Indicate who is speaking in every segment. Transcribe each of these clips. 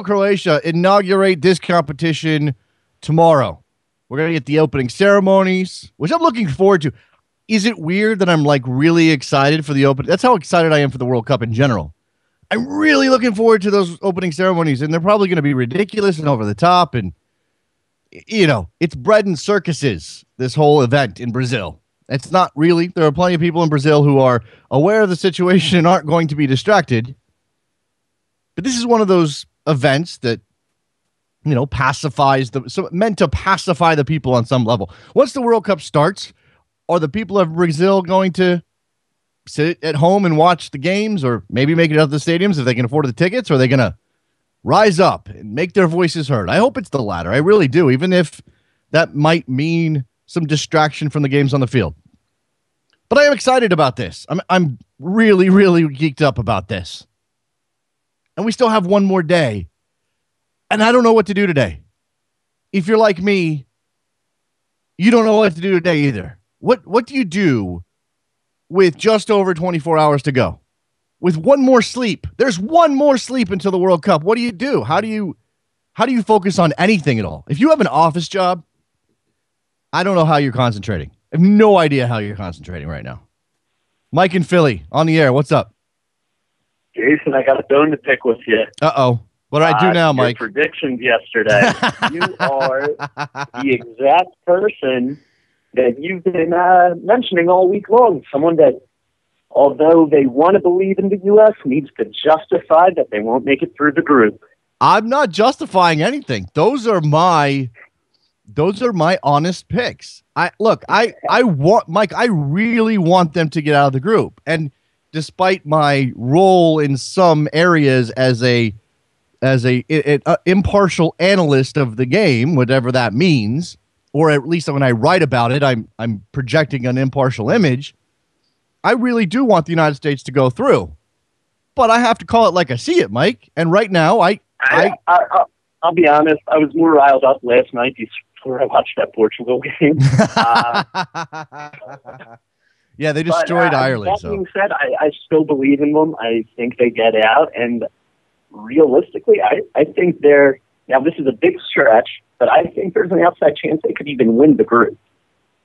Speaker 1: Croatia inaugurate this competition tomorrow. We're going to get the opening ceremonies, which I'm looking forward to. Is it weird that I'm like really excited for the open? That's how excited I am for the World Cup in general. I'm really looking forward to those opening ceremonies, and they're probably going to be ridiculous and over the top. And, you know, it's bread and circuses, this whole event in Brazil. It's not really. There are plenty of people in Brazil who are aware of the situation and aren't going to be distracted. But this is one of those events that, you know, meant to pacify the people on some level. Once the World Cup starts, are the people of Brazil going to sit at home and watch the games, or maybe make it out to the stadiums if they can afford the tickets? Or are they going to rise up and make their voices heard? I hope it's the latter. I really do, even if that might mean some distraction from the games on the field. But I am excited about this. I'm really, really geeked up about this. And we still have one more day. And I don't know what to do today. If you're like me, you don't know what to do today either. What do you do with just over 24 hours to go? With one more sleep. There's one more sleep until the World Cup. What do you do? How do you focus on anything at all? If you have an office job, I don't know how you're concentrating. I have no idea how you're concentrating right now. Mike in Philly, on the air. What's up?
Speaker 2: Jason, I got a bone to pick with you.
Speaker 1: Uh-oh. What do I do now, Mike?
Speaker 2: Your predictions yesterday. You are the exact person that you've been mentioning all week long. Someone that, although they want to believe in the U.S., needs to justify that they won't make it through the group.
Speaker 1: I'm not justifying anything. Those are my honest picks. I want Mike. I really want them to get out of the group. And despite my role in some areas as a impartial analyst of the game, whatever that means, or at least when I write about it, I'm projecting an impartial image. I really do want the United States to go through, but I have to call it like I see it, Mike. And right now,
Speaker 2: I'll be honest. I was more riled up last night before I watched that Portugal game.
Speaker 1: Yeah, they destroyed Ireland.
Speaker 2: That being said, I still believe in them. I think they get out, and realistically, I think they're now. This is a big stretch, but I think there's an outside chance they could even win the group.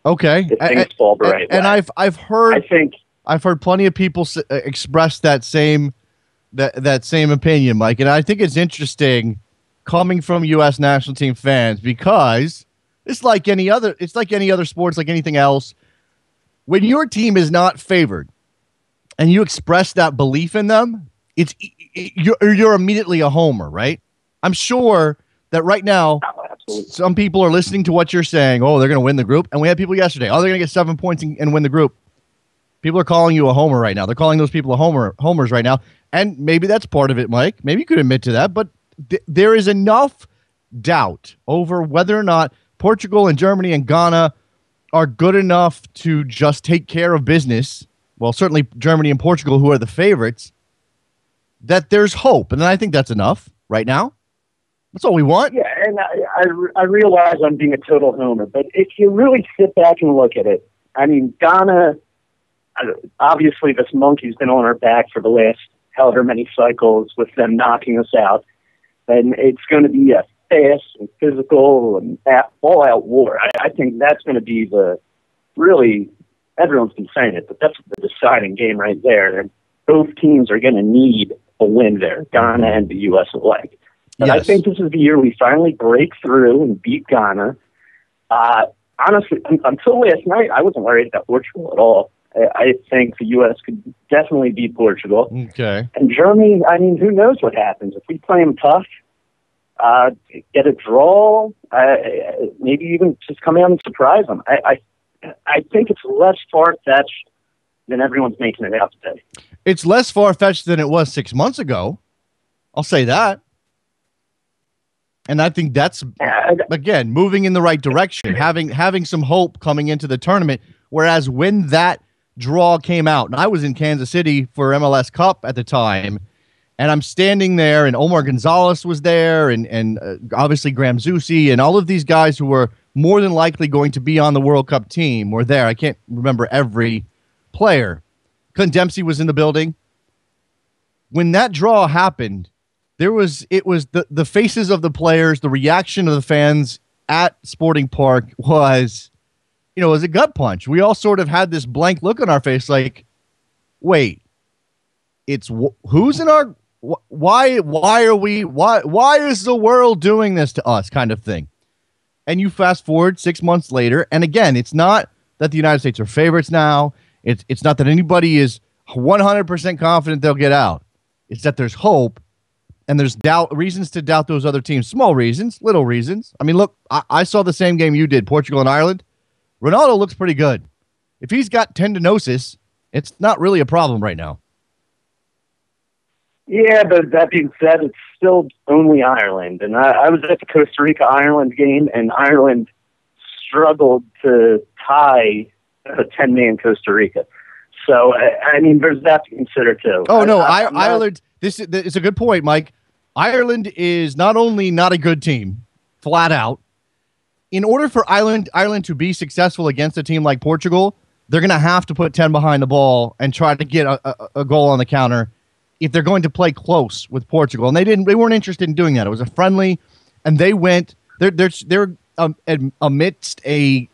Speaker 1: Okay,
Speaker 2: if things fall the right way.
Speaker 1: And I've heard plenty of people express that same opinion, Mike. And I think it's interesting coming from U.S. national team fans, because it's like any other sports, like anything else. When your team is not favored and you express that belief in them, you're immediately a homer, right? I'm sure that right now, some people are listening to what you're saying. Oh, they're going to win the group. And we had people yesterday. Oh, they're going to get 7 points and win the group. People are calling you a homer right now. They're calling those people homers right now. And maybe that's part of it, Mike. Maybe you could admit to that. But there is enough doubt over whether or not Portugal and Germany and Ghana are good enough to just take care of business. Well, certainly Germany and Portugal, who are the favorites, that there's hope. And I think that's enough right now. That's all we want.
Speaker 2: Yeah, and I realize I'm being a total homer, but if you really sit back and look at it, I mean, Ghana, obviously this monkey's been on our back for the last however many cycles with them knocking us out, and it's going to be a fast and physical and all-out war. I think that's going to be everyone's been saying it, but that's the deciding game right there. And both teams are going to need a win there, Ghana and the U.S. alike. But yes. I think this is the year we finally break through and beat Ghana. Honestly, until last night, I wasn't worried about Portugal at all. I think the U.S. could definitely beat Portugal.
Speaker 1: Okay.
Speaker 2: And Germany, I mean, who knows what happens. If we play them tough, get a draw, maybe even just come out and surprise them. I think it's less far-fetched than everyone's making it out today.
Speaker 1: It's less far-fetched than it was 6 months ago. I'll say that. And I think that's, again, moving in the right direction, having some hope coming into the tournament. Whereas when that draw came out, and I was in Kansas City for MLS Cup at the time, and I'm standing there, and Omar Gonzalez was there, and obviously Graham Zusi, and all of these guys who were more than likely going to be on the World Cup team were there. I can't remember every player. Clint Dempsey was in the building. When that draw happened, it was the faces of the players, the reaction of the fans at Sporting Park was, it was a gut punch. We all sort of had this blank look on our face like, wait, it's who's in our, why is the world doing this to us kind of thing. And you fast forward 6 months later, and again, it's not that the United States are favorites now. It's not that anybody is 100% confident they'll get out. It's that there's hope, and there's reasons to doubt those other teams. Small reasons, little reasons. I mean, look, I saw the same game you did, Portugal and Ireland. Ronaldo looks pretty good. If he's got tendinosis, it's not really a problem right now.
Speaker 2: Yeah, but that being said, it's still only Ireland. And I was at the Costa Rica-Ireland game, and Ireland struggled to tie a 10-man Costa Rica. So, I mean, there's that to consider, too.
Speaker 1: Oh, no, Ireland, it's a good point, Mike. Ireland is not only not a good team, flat out. In order for Ireland to be successful against a team like Portugal, they're going to have to put 10 behind the ball and try to get a goal on the counter if they're going to play close with Portugal. And they weren't interested in doing that. It was a friendly, and they went, they're amidst a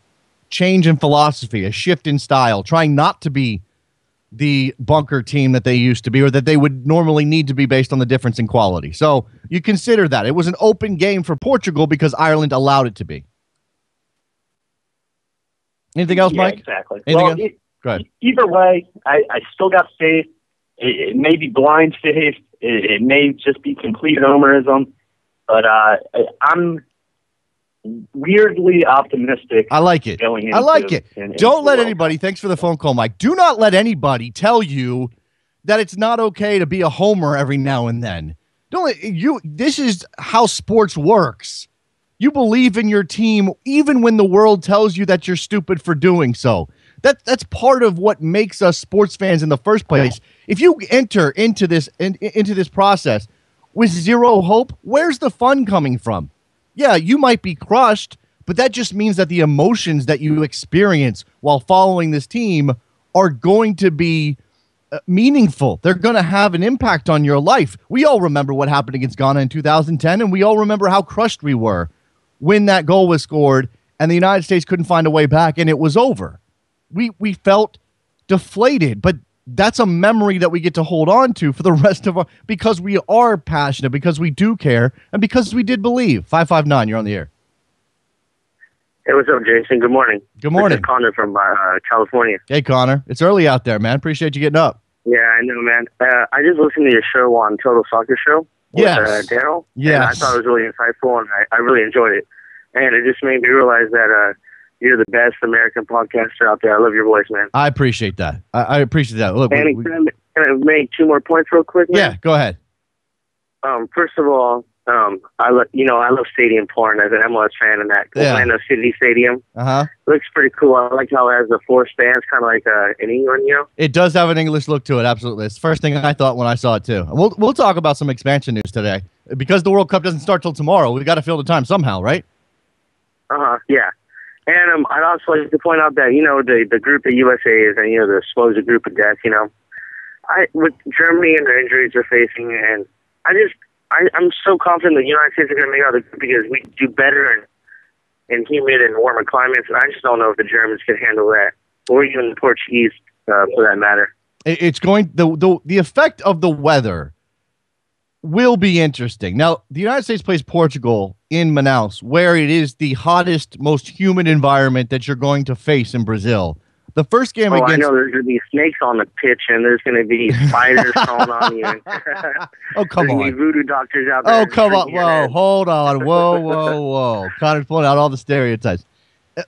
Speaker 1: change in philosophy, a shift in style, trying not to be the bunker team that they used to be, or that they would normally need to be based on the difference in quality. So you consider that. It was an open game for Portugal because Ireland allowed it to be. Anything else, Mike?
Speaker 2: Exactly.
Speaker 1: Anything else? Go ahead.
Speaker 2: Either way, I still got faith. It may be blind faith. It may just be complete homerism. But I'm weirdly optimistic.
Speaker 1: I like it. I like it. Don't let anybody, thanks for the phone call, Mike. Do not let anybody tell you that it's not okay to be a homer every now and then. This is how sports works. You believe in your team even when the world tells you that you're stupid for doing so. That's part of what makes us sports fans in the first place. If you enter into this process with zero hope, where's the fun coming from? Yeah, you might be crushed, but that just means that the emotions that you experience while following this team are going to be meaningful. They're going to have an impact on your life. We all remember what happened against Ghana in 2010, and we all remember how crushed we were when that goal was scored and the United States couldn't find a way back and it was over. We felt deflated, but that's a memory that we get to hold on to for the rest of our, because we are passionate, because we do care, and because we did believe. 559, you're on the air.
Speaker 3: Hey, what's up, Jason? Good morning.
Speaker 1: Good morning.
Speaker 3: This is Connor from California.
Speaker 1: Hey, Connor. It's early out there, man. Appreciate you getting up.
Speaker 3: Yeah, I know, man. I just listened to your show on Total Soccer Show with Daryl.
Speaker 1: Yes.
Speaker 3: And I thought it was really insightful, and I really enjoyed it. And it just made me realize that you're the best American podcaster out there. I love your voice, man.
Speaker 1: I appreciate that. I appreciate that. Look,
Speaker 3: and can I make 2 more points real quick, man?
Speaker 1: Yeah, go ahead.
Speaker 3: First of all, I love stadium porn as an MLS fan, and that Orlando City Stadium looks pretty cool. I like how it has the 4 stands, kind of like in England,
Speaker 1: It does have an English look to it, absolutely. It's the first thing I thought when I saw it, too. We'll talk about some expansion news today. Because the World Cup doesn't start till tomorrow, we've got to fill the time somehow, right?
Speaker 3: Yeah. And I'd also like to point out that, the group that USA is and, the supposed group of death, with Germany and the injuries they're facing, and I'm so confident the United States are going to make out of the group because we do better in humid and warmer climates, and I just don't know if the Germans can handle that, or even the Portuguese, for that matter.
Speaker 1: It's going the effect of the weather will be interesting. Now, the United States plays Portugal in Manaus, where it is the hottest, most humid environment that you're going to face in Brazil. The first game against...
Speaker 3: I know there's going to be snakes on the pitch, and there's going to be spiders crawling on you.
Speaker 1: Oh, come on.
Speaker 3: There's going to be voodoo doctors out there.
Speaker 1: Oh, come on. Whoa, hold on. Whoa. Connor's pulling out all the stereotypes.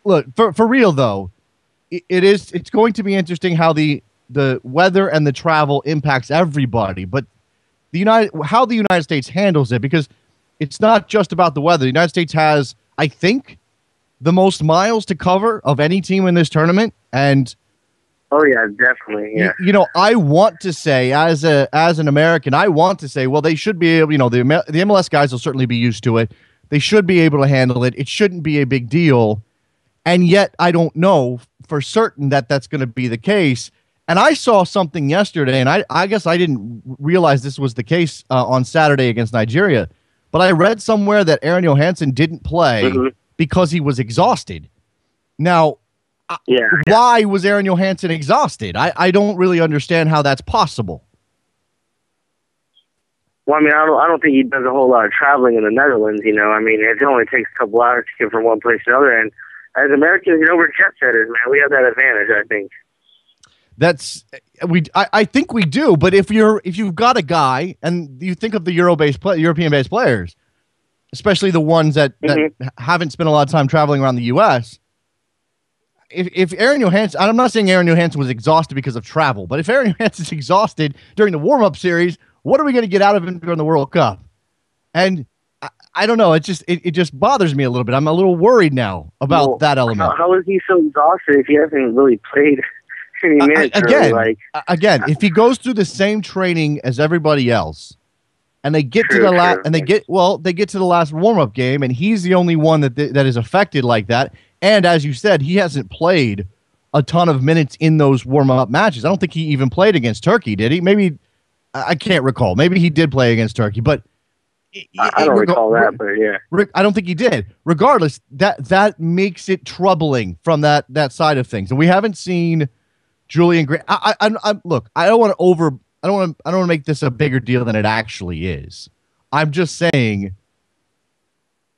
Speaker 1: Look, for real, though, it's going to be interesting how the weather and the travel impacts everybody, but how the United States handles it, because it's not just about the weather. The United States has, I think, the most miles to cover of any team in this tournament, and
Speaker 3: oh yeah, definitely, yeah.
Speaker 1: I want to say, as an American, I want to say, well, they should be able. The MLS guys will certainly be used to it. They should be able to handle it. It shouldn't be a big deal, and yet I don't know for certain that that's going to be the case. And I saw something yesterday, and I guess I didn't realize this was the case on Saturday against Nigeria, but I read somewhere that Aaron Johansson didn't play because he was exhausted. Now, why was Aaron Johansson exhausted? I don't really understand how that's possible.
Speaker 3: Well, I mean, I don't think he does a whole lot of traveling in the Netherlands, you know. I mean, it only takes a couple hours to get from one place to another. And as Americans, you know, we're jet setters, man. We have that advantage, I think.
Speaker 1: I think we do, but if you've got a guy, and you think of the European-based players, especially the ones that haven't spent a lot of time traveling around the U.S., if Aaron Johansson, I'm not saying Aaron Johansson was exhausted because of travel, but if Aaron Johansson's exhausted during the warm-up series, what are we going to get out of him during the World Cup? And I don't know. It just bothers me a little bit. I'm a little worried now about that element.
Speaker 3: How is he so exhausted if he hasn't really played any minutes?
Speaker 1: Again, if he goes through the same training as everybody else, and they get to the last, and they get to the last warm-up game, and he's the only one that is affected like that. And as you said, he hasn't played a ton of minutes in those warm-up matches. I don't think he even played against Turkey, did he? Maybe. I can't recall. Maybe he did play against Turkey, but
Speaker 3: I don't recall that. But yeah,
Speaker 1: I don't think he did. Regardless, that makes it troubling from that side of things. And we haven't seen Julian Grant. Look, I don't want to make this a bigger deal than it actually is. I'm just saying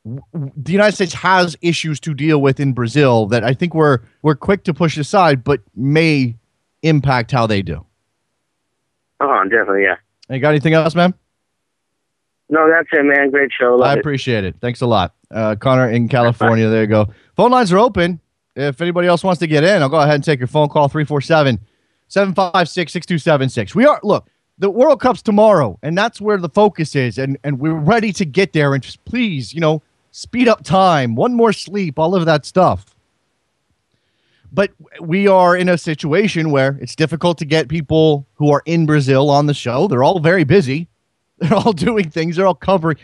Speaker 1: the United States has issues to deal with in Brazil that I think we're quick to push aside, but may impact how they do.
Speaker 3: Definitely, yeah.
Speaker 1: You got anything else, man?
Speaker 3: No, that's it, man. Great show.
Speaker 1: I appreciate it. Thanks a lot. Connor in California. There you go. Phone lines are open. If anybody else wants to get in, I'll go ahead and take your phone call, 347-756-6276. The World Cup's tomorrow, and that's where the focus is, and we're ready to get there. And just please, speed up time, one more sleep, all of that stuff. But we are in a situation where it's difficult to get people who are in Brazil on the show. They're all very busy. They're all doing things. They're all covering.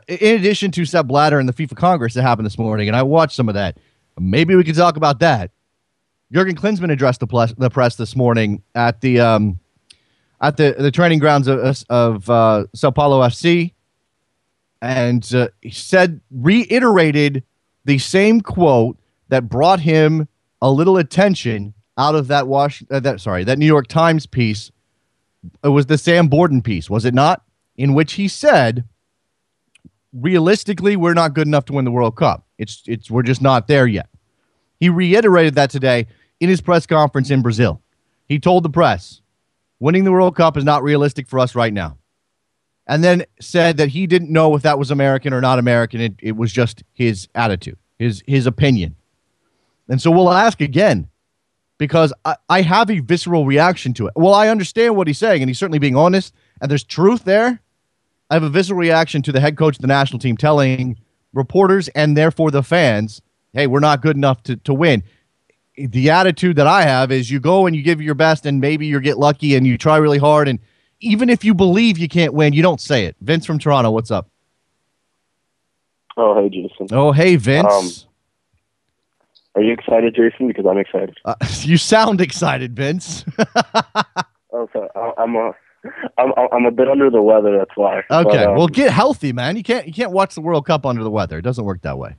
Speaker 1: In addition to Sepp Blatter and the FIFA Congress that happened this morning, and I watched some of that. Maybe we could talk about that. Jurgen Klinsmann addressed the press this morning at the training grounds of Sao Paulo FC, and he reiterated the same quote that brought him a little attention out of that New York Times piece. It was the Sam Borden piece, was it not? In which he said, realistically, we're not good enough to win the World Cup. We're just not there yet. He reiterated that today in his press conference in Brazil. He told the press, winning the World Cup is not realistic for us right now. And then said that he didn't know if that was American or not American. It was just his attitude, his opinion. And so we'll ask again, because I have a visceral reaction to it. Well, I understand what he's saying, and he's certainly being honest, and there's truth there. I have a visceral reaction to the head coach of the national team telling reporters and therefore the fans, hey, we're not good enough to win. The attitude that I have is you go and you give your best, and maybe you get lucky and you try really hard, and even if you believe you can't win, you don't say it. Vince from Toronto, what's up?
Speaker 4: Oh, hey, Jason.
Speaker 1: Oh, hey, Vince.
Speaker 4: Are you excited, Jason? Because I'm excited.
Speaker 1: You sound excited, Vince.
Speaker 4: Okay, I'm a bit under the weather. That's why.
Speaker 1: Okay, well, get healthy, man. You can't watch the World Cup under the weather. It doesn't work that way.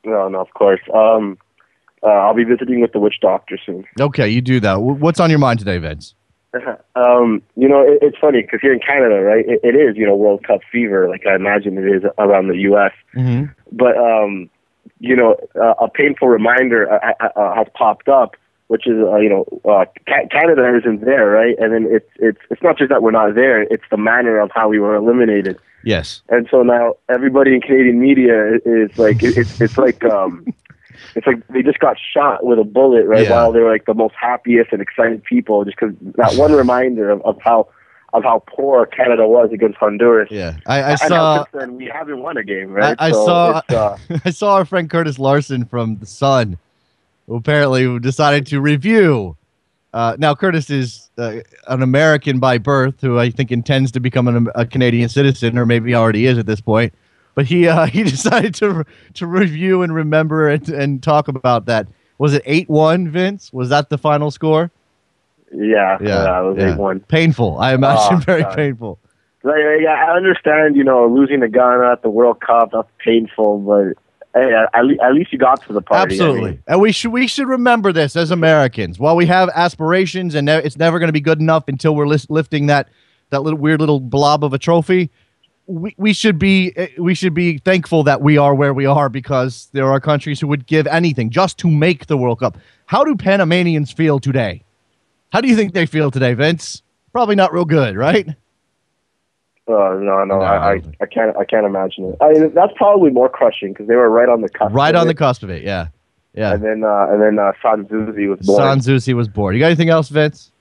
Speaker 4: No, of course. I'll be visiting with the witch doctor soon.
Speaker 1: Okay, you do that. What's on your mind today, Vince?
Speaker 4: It's funny because here in Canada, right? It is World Cup fever, like I imagine it is around the U.S. Mm-hmm. But a painful reminder has popped up, which is Canada isn't there, right? And then it's not just that we're not there; it's the manner of how we were eliminated.
Speaker 1: Yes.
Speaker 4: And so now everybody in Canadian media is like it's like they just got shot with a bullet, right? Yeah. While they were like the most happiest and excited people, just because that one reminder of how poor Canada was against Honduras.
Speaker 1: Yeah, I saw.
Speaker 4: Since then, we haven't won a game, right?
Speaker 1: I saw our friend Curtis Larson from The Sun, who apparently decided to review. Now, Curtis is an American by birth, who I think intends to become a Canadian citizen, or maybe already is at this point. But he decided to review and remember and talk about that. Was it 8-1, Vince? Was that the final score?
Speaker 4: Yeah, it was 8-1.
Speaker 1: Painful. I imagine very painful.
Speaker 4: I understand, losing to Ghana at the World Cup, that's painful, but hey, at least you got to the party.
Speaker 1: Absolutely. And we should remember this as Americans. While we have aspirations and it's never going to be good enough until we're lifting that little weird little blob of a trophy, we should be thankful that we are where we are, because there are countries who would give anything just to make the World Cup. How do Panamanians feel today? How do you think they feel today, Vince? Probably not real good, right?
Speaker 4: No. I can't imagine it. I mean, that's probably more crushing because they were right on the cusp.
Speaker 1: Right on the cusp of it, yeah.
Speaker 4: And then Sanzuzi was born.
Speaker 1: Sanzuzi was born. You got anything else, Vince?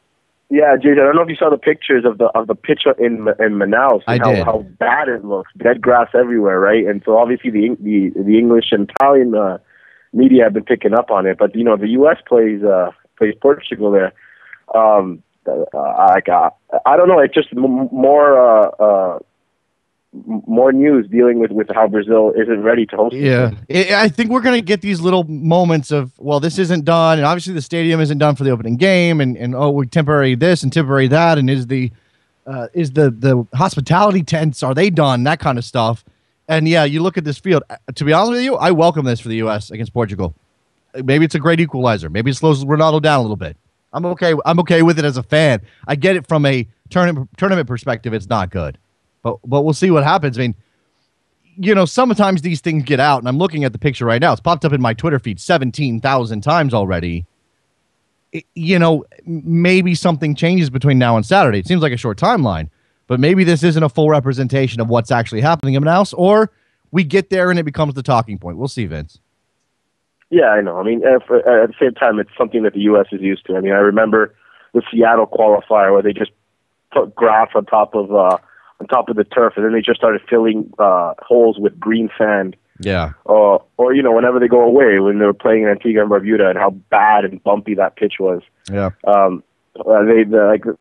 Speaker 4: Yeah, Jason. I don't know if you saw the pictures of the pitch in Manaus.
Speaker 1: I did.
Speaker 4: How bad it looks. Dead grass everywhere, right? And so obviously the English and Italian media have been picking up on it. But the U.S. plays Portugal there. I don't know. It's just more news dealing with how Brazil isn't ready to host.
Speaker 1: Yeah, I think we're going to get these little moments of, well, this isn't done, and obviously the stadium isn't done for the opening game, and we temporary this and temporary that, and is the hospitality tents, are they done? That kind of stuff. And yeah, you look at this field. To be honest with you, I welcome this for the U.S. against Portugal. Maybe it's a great equalizer. Maybe it slows Ronaldo down a little bit. I'm okay with it as a fan. I get it from a tournament perspective. It's not good, but we'll see what happens. I mean, sometimes these things get out, and I'm looking at the picture right now. It's popped up in my Twitter feed 17,000 times already. Maybe something changes between now and Saturday. It seems like a short timeline, but maybe this isn't a full representation of what's actually happening in Manaus, or we get there and it becomes the talking point. We'll see, Vince.
Speaker 4: Yeah, I know. I mean, at the same time, it's something that the U.S. is used to. I mean, I remember the Seattle qualifier where they just put grass on top of the turf, and then they just started filling holes with green sand.
Speaker 1: Yeah.
Speaker 4: Or whenever they go away, when they were playing in Antigua and Barbuda, and how bad and bumpy that pitch was.
Speaker 1: Yeah.
Speaker 4: They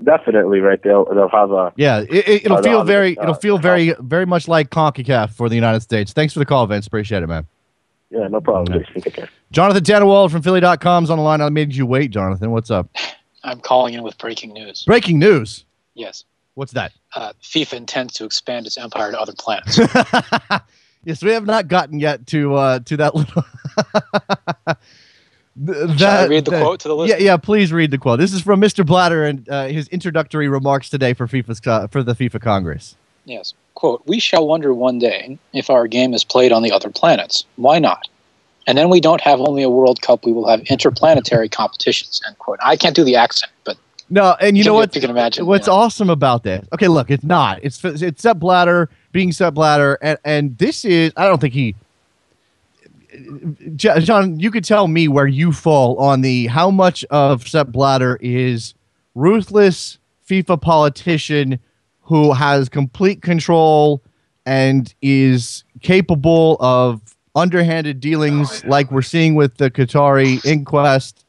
Speaker 4: definitely right. They'll have a
Speaker 1: It'll feel very very much like CONCACAF for the United States. Thanks for the call, Vince. Appreciate it, man.
Speaker 4: Yeah, no problem.
Speaker 1: Okay. Jonathan Tannenwald from Philly.com is on the line. I made you wait, Jonathan. What's up?
Speaker 5: I'm calling in with breaking news.
Speaker 1: Breaking news?
Speaker 5: Yes.
Speaker 1: What's that?
Speaker 5: FIFA intends to expand its empire to other planets.
Speaker 1: Yes, we have not gotten yet to that little...
Speaker 5: Shall I read the quote to the listener?
Speaker 1: Yeah, please read the quote. This is from Mr. Blatter and his introductory remarks today for the FIFA Congress.
Speaker 5: Yes. Quote, "We shall wonder one day if our game is played on the other planets. Why not? And then we don't have only a World Cup, we will have interplanetary competitions." End quote. I can't do the accent, but
Speaker 1: no, and you know what?
Speaker 5: You can imagine
Speaker 1: what's awesome about this. Okay, look, it's not. It's Sepp Blatter being Sepp Blatter, and this is. I don't think he. John, you could tell me where you fall on the how much of Sepp Blatter is ruthless FIFA politician who has complete control and is capable of underhanded dealings like we're seeing with the Qatari inquest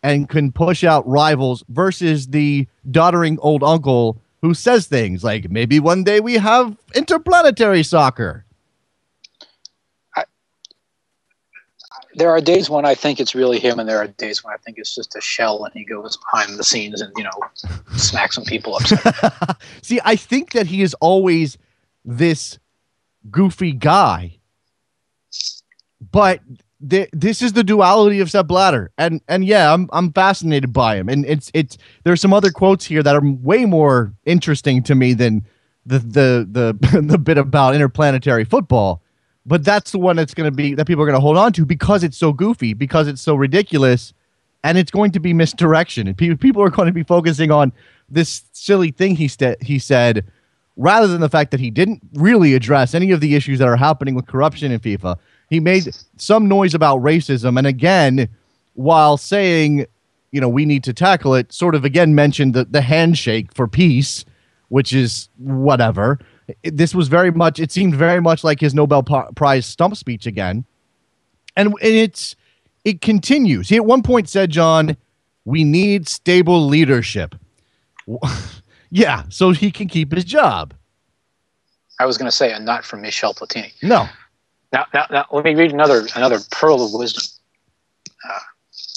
Speaker 1: and can push out rivals versus the doddering old uncle who says things like, maybe one day we have interplanetary soccer.
Speaker 5: There are days when I think it's really him, and there are days when I think it's just a shell, and he goes behind the scenes and, smacks some people upside.
Speaker 1: See, I think that he is always this goofy guy, but this is the duality of Sepp Blatter, and yeah, I'm fascinated by him, and it's there's some other quotes here that are way more interesting to me than the bit about interplanetary football. But that's the one that's going to be that people are going to hold on to because it's so goofy, because it's so ridiculous, and it's going to be misdirection. And people are going to be focusing on this silly thing he said, rather than the fact that he didn't really address any of the issues that are happening with corruption in FIFA. He made some noise about racism, and again, while saying, we need to tackle it, sort of again mentioned the handshake for peace, which is whatever. This was it seemed very much like his Nobel Prize stump speech again. And it continues. He at one point said, John, we need stable leadership. Yeah, so he can keep his job.
Speaker 5: I was going to say, and not from Michel Platini.
Speaker 1: No.
Speaker 5: Now, let me read another pearl of wisdom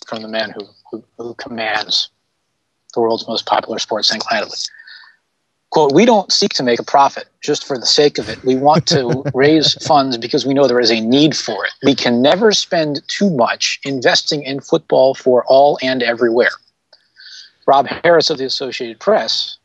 Speaker 5: from the man who commands the world's most popular sport single-handedly. Quote, we don't seek to make a profit just for the sake of it. We want to raise funds because we know there is a need for it. We can never spend too much investing in football for all and everywhere. Rob Harris of the Associated Press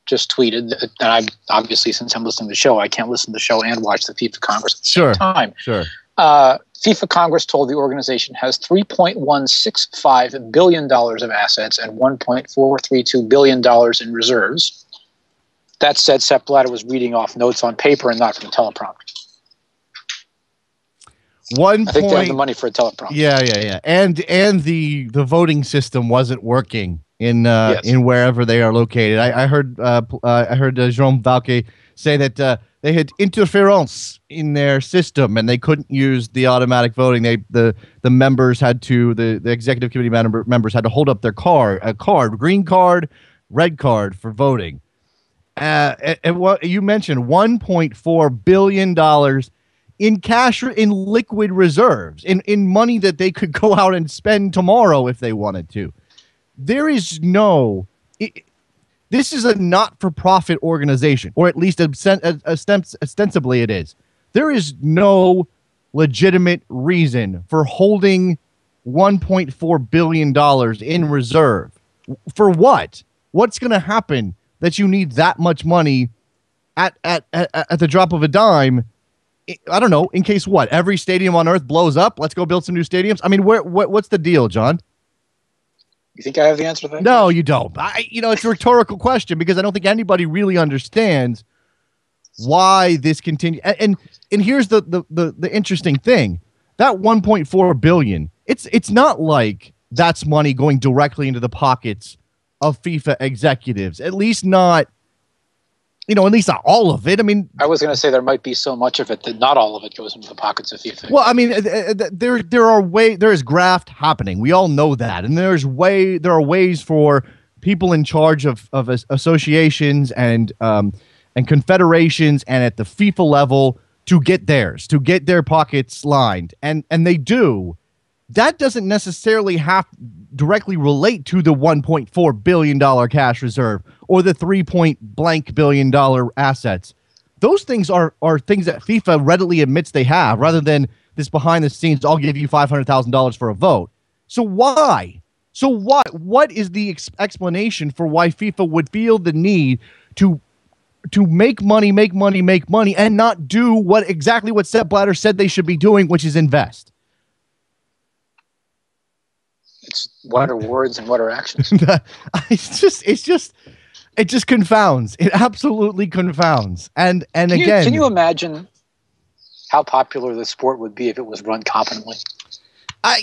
Speaker 5: just tweeted that, and I obviously, since I'm listening to the show, I can't listen to the show and watch the FIFA Congress at the same time. Sure. FIFA Congress told the organization has $3.165 billion of assets and $1.432 billion in reserves. That said, Sepp Blatter was reading off notes on paper and not from a teleprompter. I think they have the money for a teleprompter.
Speaker 1: Yeah. And the voting system wasn't working in wherever they are located. I heard Jerome Valque say that they had interference in their system and they couldn't use the automatic voting. The members had to the executive committee members had to hold up their green card, red card for voting. And what you mentioned, $1.4 billion in cash, in liquid reserves, in money that they could go out and spend tomorrow if they wanted to. There is no. This is a not-for-profit organization, or at least ostensibly it is. There is no legitimate reason for holding $1.4 billion in reserve. For what? What's going to happen that you need that much money at the drop of a dime? I don't know. In case what? Every stadium on earth blows up? Let's go build some new stadiums? I mean, what's the deal, John?
Speaker 5: You think I have the answer to that?
Speaker 1: No, you don't. It's a rhetorical question because I don't think anybody really understands why this continues. And here's the interesting thing: that $1.4 billion. It's not like that's money going directly into the pockets of FIFA executives. At least not. At least not all of it. I mean,
Speaker 5: I was going to say there might be so much of it that not all of it goes into the pockets of FIFA.
Speaker 1: Well, I mean, there is graft happening. We all know that, and there are ways for people in charge of associations and confederations and at the FIFA level to get their pockets lined, and they do. That doesn't necessarily have directly relate to the $1.4 billion cash reserve or the $3 billion assets. Those things are things that FIFA readily admits they have, rather than this behind the scenes, I'll give you $500,000 for a vote. So why? So what is the explanation for why FIFA would feel the need to make money and not do exactly what Sepp Blatter said they should be doing, which is invest?
Speaker 5: It's what are words and what are actions?
Speaker 1: It just confounds. It absolutely confounds. And again,
Speaker 5: can you imagine how popular the sport would be if it was run competently?
Speaker 1: I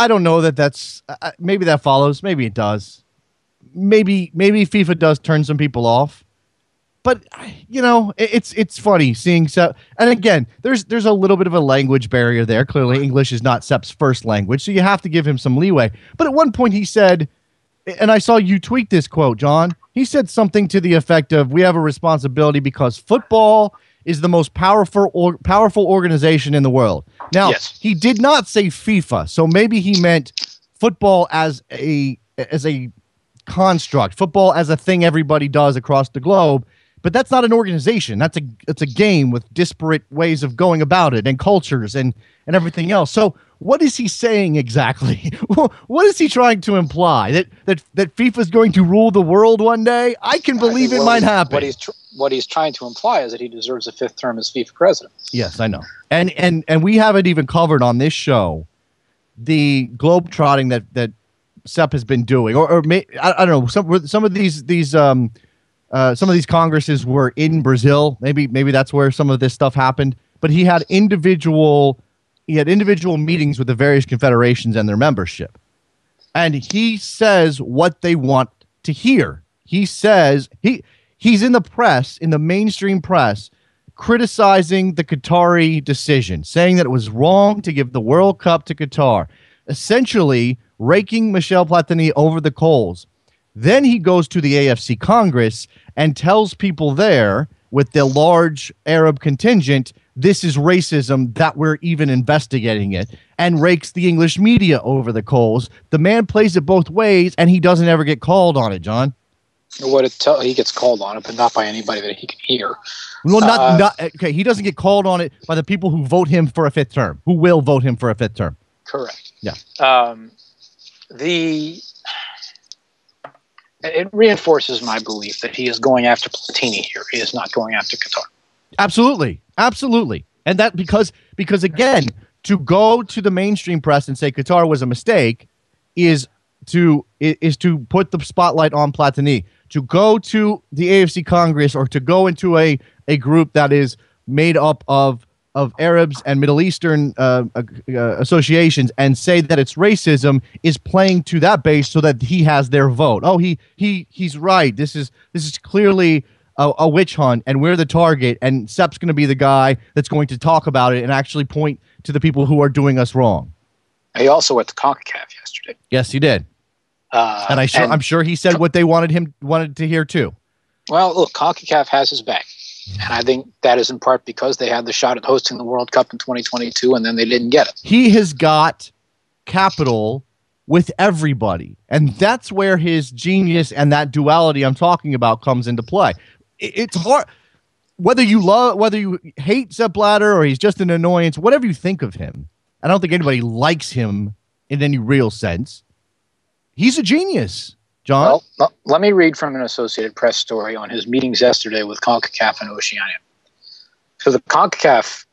Speaker 1: don't know that's maybe that follows. Maybe it does. Maybe FIFA does turn some people off. But it's funny seeing Sepp. And again, there's a little bit of a language barrier there. Clearly, English is not Sepp's first language, so you have to give him some leeway. But at one point, he said, and I saw you tweet this quote, John. He said something to the effect of, "We have a responsibility because football is the most powerful organization in the world." Now, yes. He did not say FIFA, so maybe he meant football as a construct, football as a thing everybody does across the globe. But that's not an organization. It's a game with disparate ways of going about it and cultures and everything else. So what is he saying exactly? What is he trying to imply? That FIFA is going to rule the world one day? I can believe it might happen.
Speaker 5: What he's trying to imply is that he deserves a fifth term as FIFA president.
Speaker 1: Yes, I know. And we haven't even covered on this show the globetrotting that Sepp has been doing, I don't know. Some of these congresses were in Brazil. Maybe that's where some of this stuff happened. But he had individual meetings with the various confederations and their membership. And he says what they want to hear. He says he's in the press, in the mainstream press, criticizing the Qatari decision, saying that it was wrong to give the World Cup to Qatar, essentially raking Michel Platini over the coals. Then he goes to the AFC Congress and tells people there, with the large Arab contingent, this is racism that we're even investigating it, and rakes the English media over the coals. The man plays it both ways, and he doesn't ever get called on it, John.
Speaker 5: He gets called on it, but not by anybody that he can hear.
Speaker 1: Well, okay. He doesn't get called on it by the people who vote him for a fifth term, who will vote him for a fifth term.
Speaker 5: Correct.
Speaker 1: Yeah.
Speaker 5: It reinforces my belief that he is going after Platini here. He is not going after Qatar.
Speaker 1: Absolutely. And that because again, to go to the mainstream press and say Qatar was a mistake is to put the spotlight on Platini. To go to the AFC Congress or to go into a group that is made up of Arabs and Middle Eastern associations and say that it's racism is playing to that base so that he has their vote. Oh, he's right. This is clearly a witch hunt, and we're the target, and Sepp's going to be the guy that's going to talk about it and actually point to the people who are doing us wrong.
Speaker 5: He also went to CONCACAF yesterday.
Speaker 1: Yes, he did. And I'm sure he said what they wanted to hear too.
Speaker 5: Well, look, CONCACAF has his back. And I think that is in part because they had the shot at hosting the World Cup in 2022, and then they didn't get it.
Speaker 1: He has got capital with everybody, and that's where his genius and that duality I'm talking about comes into play. It's hard, whether you hate Sepp Blatter or he's just an annoyance, whatever you think of him. I don't think anybody likes him in any real sense. He's a genius. John?
Speaker 5: Well, let me read from an Associated Press story on his meetings yesterday with CONCACAF and Oceania. For the CONCACAF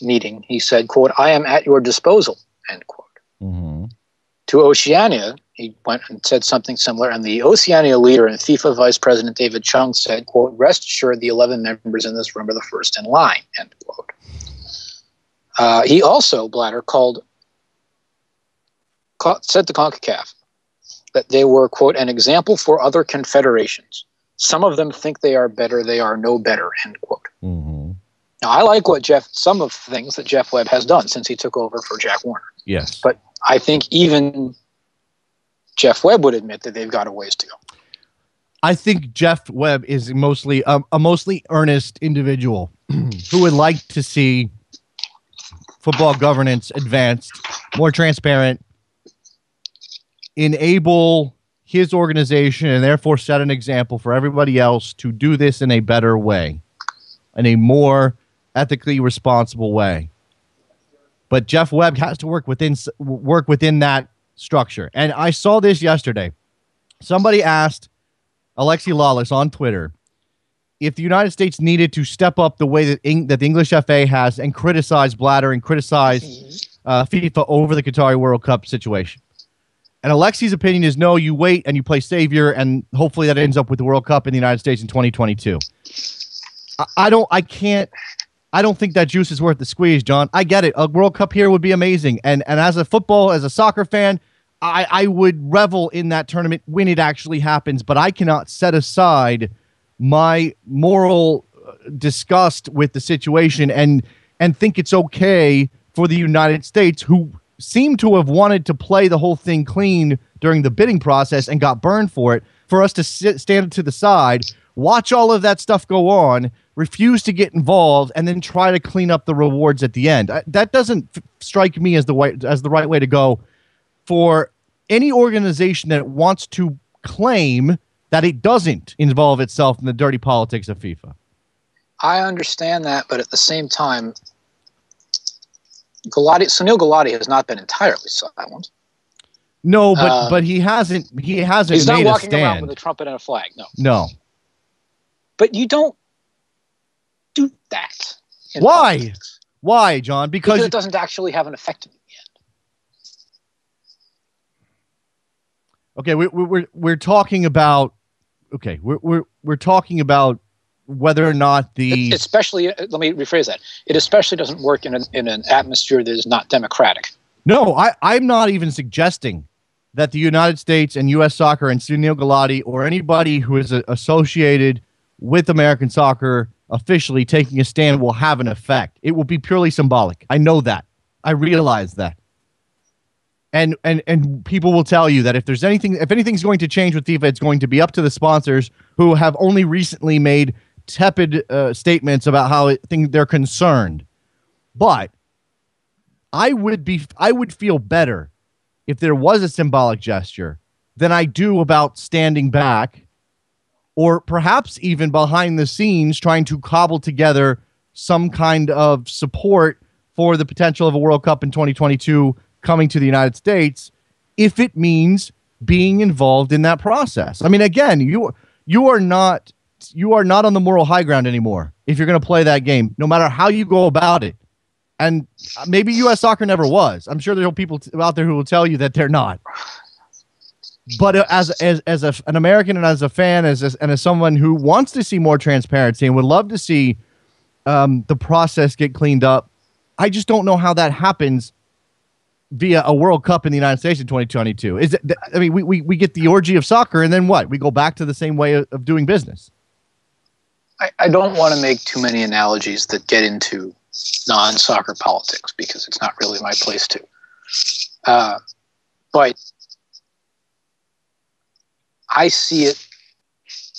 Speaker 5: meeting, he said, quote, "I am at your disposal," end quote. Mm-hmm. To Oceania, he went and said something similar, and the Oceania leader and FIFA Vice President David Chung said, quote, "Rest assured the 11 members in this room are the first in line," end quote. He also, Blatter, said to CONCACAF that they were, quote, "an example for other confederations. Some of them think they are better. They are no better," end quote. Mm-hmm. Now, I like some of the things that Jeff Webb has done since he took over for Jack Warner.
Speaker 1: Yes.
Speaker 5: But I think even Jeff Webb would admit that they've got a ways to go.
Speaker 1: I think Jeff Webb is a mostly earnest individual who would like to see football governance advanced, more transparent, enable his organization and therefore set an example for everybody else to do this in a better way, in a more ethically responsible way. But Jeff Webb has to work within that structure. And I saw this yesterday. Somebody asked Alexi Lawless on Twitter if the United States needed to step up the way that the English FA has and criticize Blatter and criticize FIFA over the Qatari World Cup situation. And Alexi's opinion is no, you wait and you play savior, and hopefully that ends up with the World Cup in the United States in 2022. I don't think that juice is worth the squeeze, John. I get it. A World Cup here would be amazing. And as a soccer fan, I would revel in that tournament when it actually happens, but I cannot set aside my moral disgust with the situation and think it's okay for the United States, who seem to have wanted to play the whole thing clean during the bidding process and got burned for it, for us to stand to the side, watch all of that stuff go on, refuse to get involved, and then try to clean up the rewards at the end. That doesn't strike me as the right way to go for any organization that wants to claim that it doesn't involve itself in the dirty politics of FIFA.
Speaker 5: I understand that, but at the same time, Sunil Gulati has not been entirely silent.
Speaker 1: No, but he hasn't. He's
Speaker 5: not walking around with a trumpet and a flag.
Speaker 1: No.
Speaker 5: But you don't do that.
Speaker 1: Why?
Speaker 5: Politics.
Speaker 1: Why, John?
Speaker 5: Because it doesn't actually have an effect in the end.
Speaker 1: Okay, we're talking about. Okay, we're talking about whether or not the
Speaker 5: especially, let me rephrase that. It especially doesn't work in an atmosphere that is not democratic.
Speaker 1: No, I'm not even suggesting that the United States and U.S. soccer and Sunil Gulati or anybody who is associated with American soccer officially taking a stand will have an effect. It will be purely symbolic. I know that. I realize that. And people will tell you that if anything's going to change with FIFA, it's going to be up to the sponsors who have only recently made tepid statements about how they're concerned. But I would feel better if there was a symbolic gesture than I do about standing back or perhaps even behind the scenes trying to cobble together some kind of support for the potential of a World Cup in 2022 coming to the United States if it means being involved in that process. I mean, again, you are not on the moral high ground anymore if you're going to play that game, no matter how you go about it. And maybe U.S. soccer never was. I'm sure there are people out there who will tell you that they're not. But as an American and as a fan, and as someone who wants to see more transparency and would love to see the process get cleaned up, I just don't know how that happens via a World Cup in the United States in 2022. I mean, we get the orgy of soccer, and then what? We go back to the same way of doing business.
Speaker 5: I don't want to make too many analogies that get into non-soccer politics because it's not really my place to. But I see it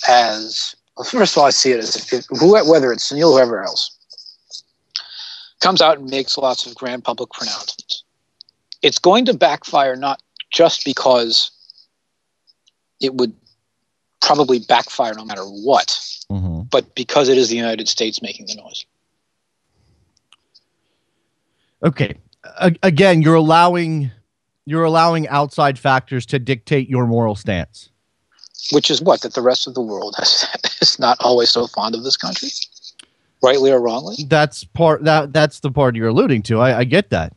Speaker 5: as, well, first of all, I see it as whether it's Sunil or whoever else comes out and makes lots of grand public pronouncements. It's going to backfire not just because it would probably backfire no matter what, but because it is the United States making the noise.
Speaker 1: Okay. Again, you're allowing outside factors to dictate your moral stance.
Speaker 5: Which is what? That the rest of the world is not always so fond of this country? Rightly or wrongly?
Speaker 1: That's the part you're alluding to. I get that.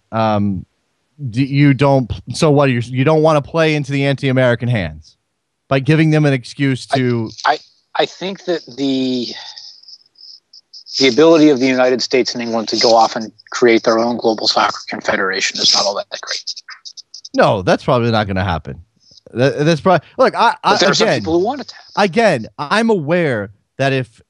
Speaker 1: You don't want to play into the anti-American hands by giving them an excuse to.
Speaker 5: I think that the ability of the United States and England to go off and create their own global soccer confederation is not all that great.
Speaker 1: No, that's probably not going to happen. That's probably look. There are some people who want it to happen. Again, I'm aware that if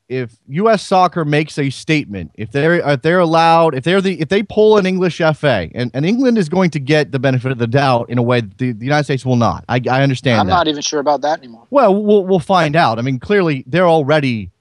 Speaker 1: U.S. soccer makes a statement, if they're allowed, if they pull an English FA, and England is going to get the benefit of the doubt in a way that the United States will not. I understand.
Speaker 5: I'm not even sure about that anymore.
Speaker 1: Well, we'll find out. I mean, clearly they're already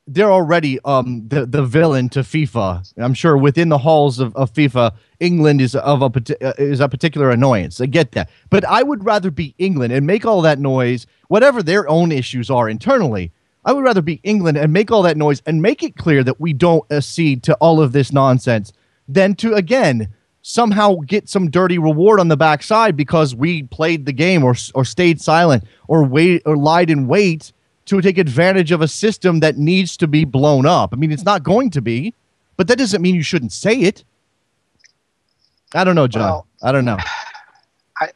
Speaker 1: the villain to FIFA. I'm sure within the halls of FIFA, England is a particular annoyance. I get that, but I would rather be England and make all that noise, whatever their own issues are internally. I would rather be England and make all that noise and make it clear that we don't accede to all of this nonsense than to, again, somehow get some dirty reward on the backside because we played the game or stayed silent or lied in wait to take advantage of a system that needs to be blown up. I mean, it's not going to be, but that doesn't mean you shouldn't say it. I don't know, John. Well, I don't know.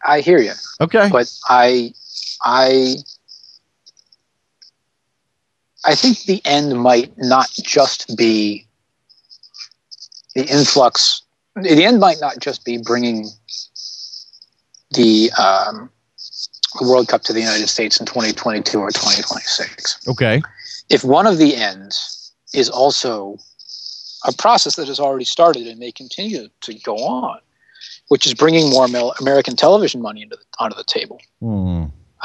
Speaker 5: I hear you.
Speaker 1: Okay.
Speaker 5: But I think the end might not just be the influx. The end might not just be bringing the World Cup to the United States in 2022 or 2026.
Speaker 1: Okay.
Speaker 5: If one of the ends is also a process that has already started and may continue to go on, which is bringing more American television money onto the table.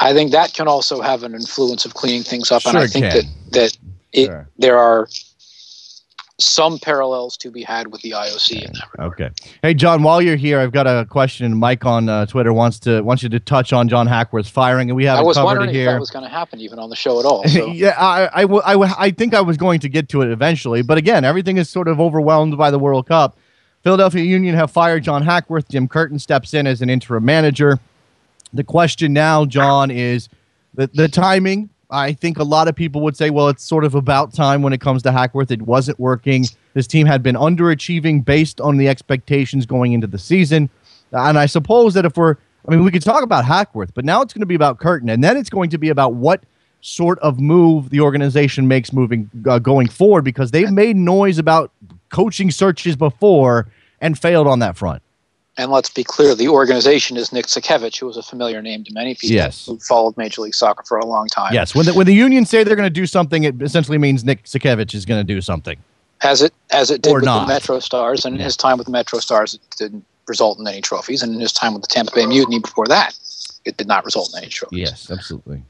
Speaker 5: I think that can also have an influence of cleaning things up, and I think there are some parallels to be had with the IOC in that regard.
Speaker 1: Okay. Hey, John, while you're here, I've got a question. Mike on Twitter wants you to touch on John Hackworth's firing, and we have it covered here. I was wondering if
Speaker 5: that was going to happen even on the show at all. So.
Speaker 1: Yeah, I think I was going to get to it eventually, but again, everything is sort of overwhelmed by the World Cup. Philadelphia Union have fired John Hackworth. Jim Curtin steps in as an interim manager. The question now, John, is the timing. I think a lot of people would say, well, it's sort of about time when it comes to Hackworth. It wasn't working. This team had been underachieving based on the expectations going into the season. And I suppose that we could talk about Hackworth, but now it's going to be about Curtin. And then it's going to be about what sort of move the organization makes going forward, because they've made noise about coaching searches before and failed on that front.
Speaker 5: And let's be clear, the organization is Nick Sakevich, who was a familiar name to many people who followed Major League Soccer for a long time.
Speaker 1: Yes, when the Union say they're going to do something, it essentially means Nick Sakevich is going to do something.
Speaker 5: As it did with the Metro Stars, and in his time with the Metro Stars, it didn't result in any trophies. And in his time with the Tampa Bay Mutiny before that, it did not result in any trophies.
Speaker 1: Yes, absolutely.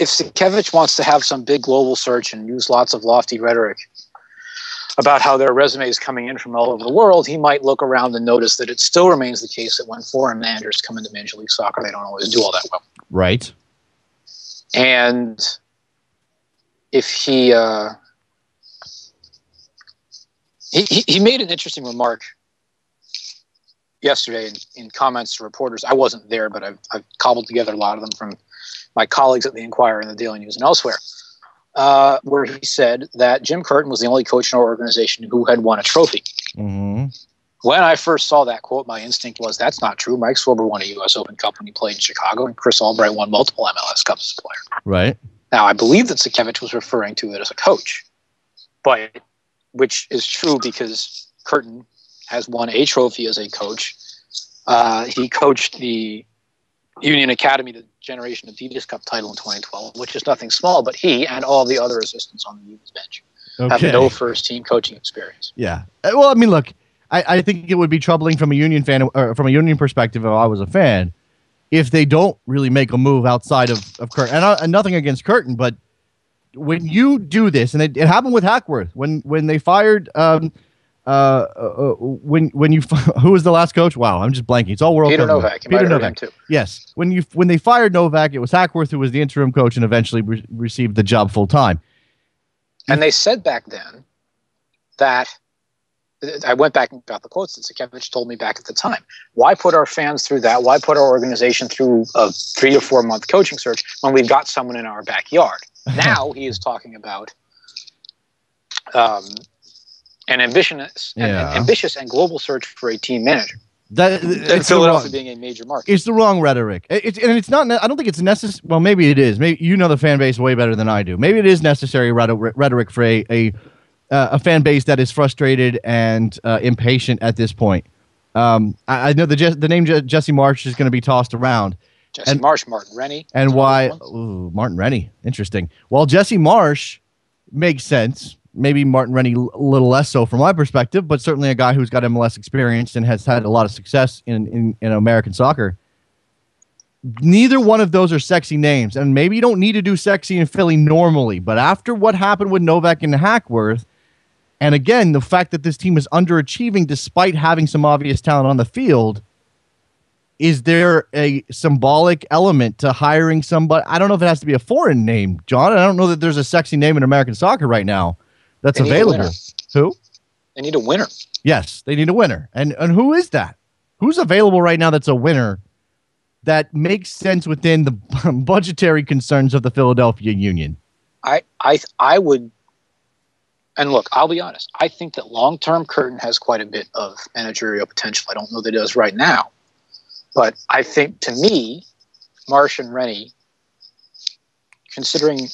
Speaker 5: Sikevich wants to have some big global search and use lots of lofty rhetoric about how there are resumes coming in from all over the world, he might look around and notice that it still remains the case that when foreign managers come into Major League Soccer, they don't always do all that well.
Speaker 1: Right.
Speaker 5: And if he made an interesting remark yesterday in comments to reporters. I wasn't there, but I've cobbled together a lot of them from my colleagues at the Inquirer and the Daily News and elsewhere, where he said that Jim Curtin was the only coach in our organization who had won a trophy.
Speaker 1: Mm-hmm.
Speaker 5: When I first saw that quote, my instinct was that's not true. Mike Swober won a U.S. Open Cup when he played in Chicago, and Chris Albright won multiple MLS Cups as a player.
Speaker 1: Right.
Speaker 5: Now, I believe that Sikevich was referring to it as a coach, but which is true because Curtin has won a trophy as a coach. He coached the Union Academy, the Generation Adidas Cup title in 2012, which is nothing small, but he and all the other assistants on the Union's bench have no first-team coaching experience.
Speaker 1: Yeah. Well, I mean, look, I think it would be troubling from a Union fan, or from a Union perspective, if I was a fan, if they don't really make a move outside of Curtin. And nothing against Curtin, but when you do this, and it happened with Hackworth, when they fired when you who was the last coach? Wow, I'm just blanking. It's all World
Speaker 5: Peter
Speaker 1: Cup.
Speaker 5: Novak.
Speaker 1: Peter Novak too. Yes, when they fired Novak, it was Hackworth who was the interim coach and eventually received the job full time.
Speaker 5: And they said back then that I went back and got the quotes that Sikevich told me back at the time. Why put our fans through that? Why put our organization through a 3 to 4 month coaching search when we've got someone in our backyard? Now he is talking about an ambitious and global search for a team manager. And Philadelphia being a major market.
Speaker 1: It's the wrong rhetoric. It's not. I don't think it's necessary. Well, maybe it is. Maybe you know the fan base way better than I do. Maybe it is necessary rhetoric for a fan base that is frustrated and impatient at this point. I know the name Jesse Marsh is going to be tossed around.
Speaker 5: Marsh, Martin Rennie.
Speaker 1: And why? Ooh, Martin Rennie. Interesting. Well, Jesse Marsh makes sense. Maybe Martin Rennie a little less so from my perspective, but certainly a guy who's got MLS experience and has had a lot of success in American soccer. Neither one of those are sexy names, and maybe you don't need to do sexy in Philly normally, but after what happened with Novak and Hackworth, and again, the fact that this team is underachieving despite having some obvious talent on the field, is there a symbolic element to hiring somebody? I don't know if it has to be a foreign name, John. I don't know that there's a sexy name in American soccer right now that's available. Who?
Speaker 5: They need a winner.
Speaker 1: Yes, they need a winner. And who is that? Who's available right now that's a winner that makes sense within the budgetary concerns of the Philadelphia Union?
Speaker 5: I would, and look, I'll be honest. I think that long-term Curtin has quite a bit of managerial potential. I don't know that he does right now. But I think, to me, Marsh and Rennie, considering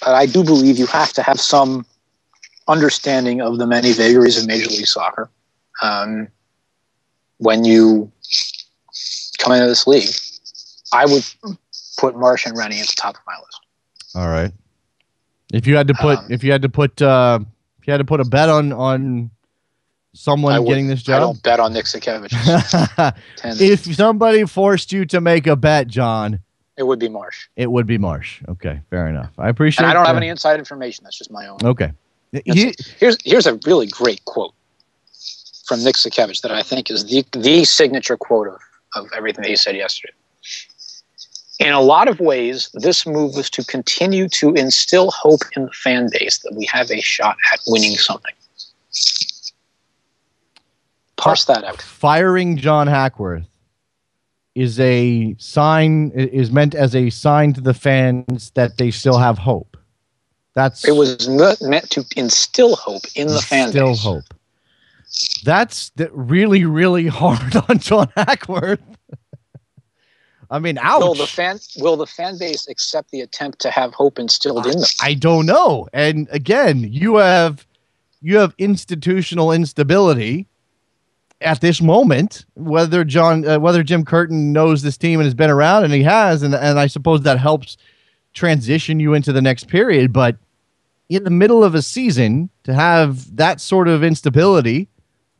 Speaker 5: I do believe you have to have some understanding of the many vagaries of Major League Soccer when you come into this league, I would put Marsh and Rennie at the top of my list.
Speaker 1: All right. If you had to put a bet on someone getting this job,
Speaker 5: I don't bet on Nick Sikevich.
Speaker 1: If somebody forced you to make a bet, John,
Speaker 5: it would be Marsh.
Speaker 1: It would be Marsh. Okay, fair enough. I appreciate.
Speaker 5: And I don't have any inside information. That's just my own.
Speaker 1: Okay.
Speaker 5: Here's a really great quote from Nick Sikevich that I think is the signature quote of everything that he said yesterday. In a lot of ways, this move was to continue to instill hope in the fan base that we have a shot at winning something. Parse that out.
Speaker 1: Firing John Hackworth is meant as a sign to the fans that they still have hope. It was meant to instill hope in the fan base. Instill hope. That's really, really hard on John Hackworth. I mean, ouch.
Speaker 5: Will the fan base accept the attempt to have hope instilled in them?
Speaker 1: I don't know. And again, you have institutional instability at this moment. Whether Jim Curtin knows this team and has been around, and he has, and I suppose that helps transition you into the next period. But in the middle of a season, to have that sort of instability,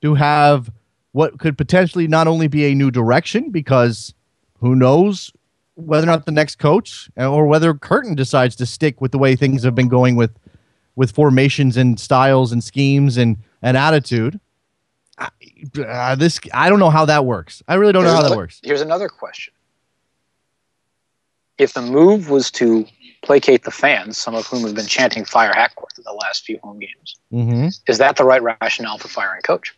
Speaker 1: to have what could potentially not only be a new direction, because who knows whether or not the next coach or whether Curtin decides to stick with the way things have been going with formations and styles and schemes and attitude. I don't know how that works. I really don't know how that works.
Speaker 5: Here's another question. If the move was to placate the fans, some of whom have been chanting "Fire Hackworth" in the last few home games, is that the right rationale for firing a coach?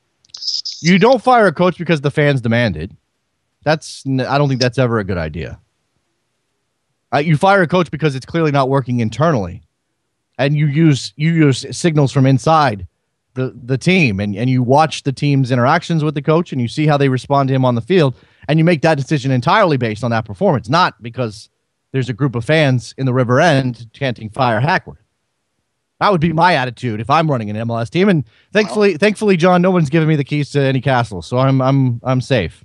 Speaker 1: You don't fire a coach because the fans demand it. I don't think that's ever a good idea. You fire a coach because it's clearly not working internally, and you use signals from inside the team, and you watch the team's interactions with the coach, and you see how they respond to him on the field, and you make that decision entirely based on that performance, not because there's a group of fans in the River End chanting "Fire Hackworth." That would be my attitude if I'm running an MLS team. And thankfully, John, no one's given me the keys to any castle, so I'm safe.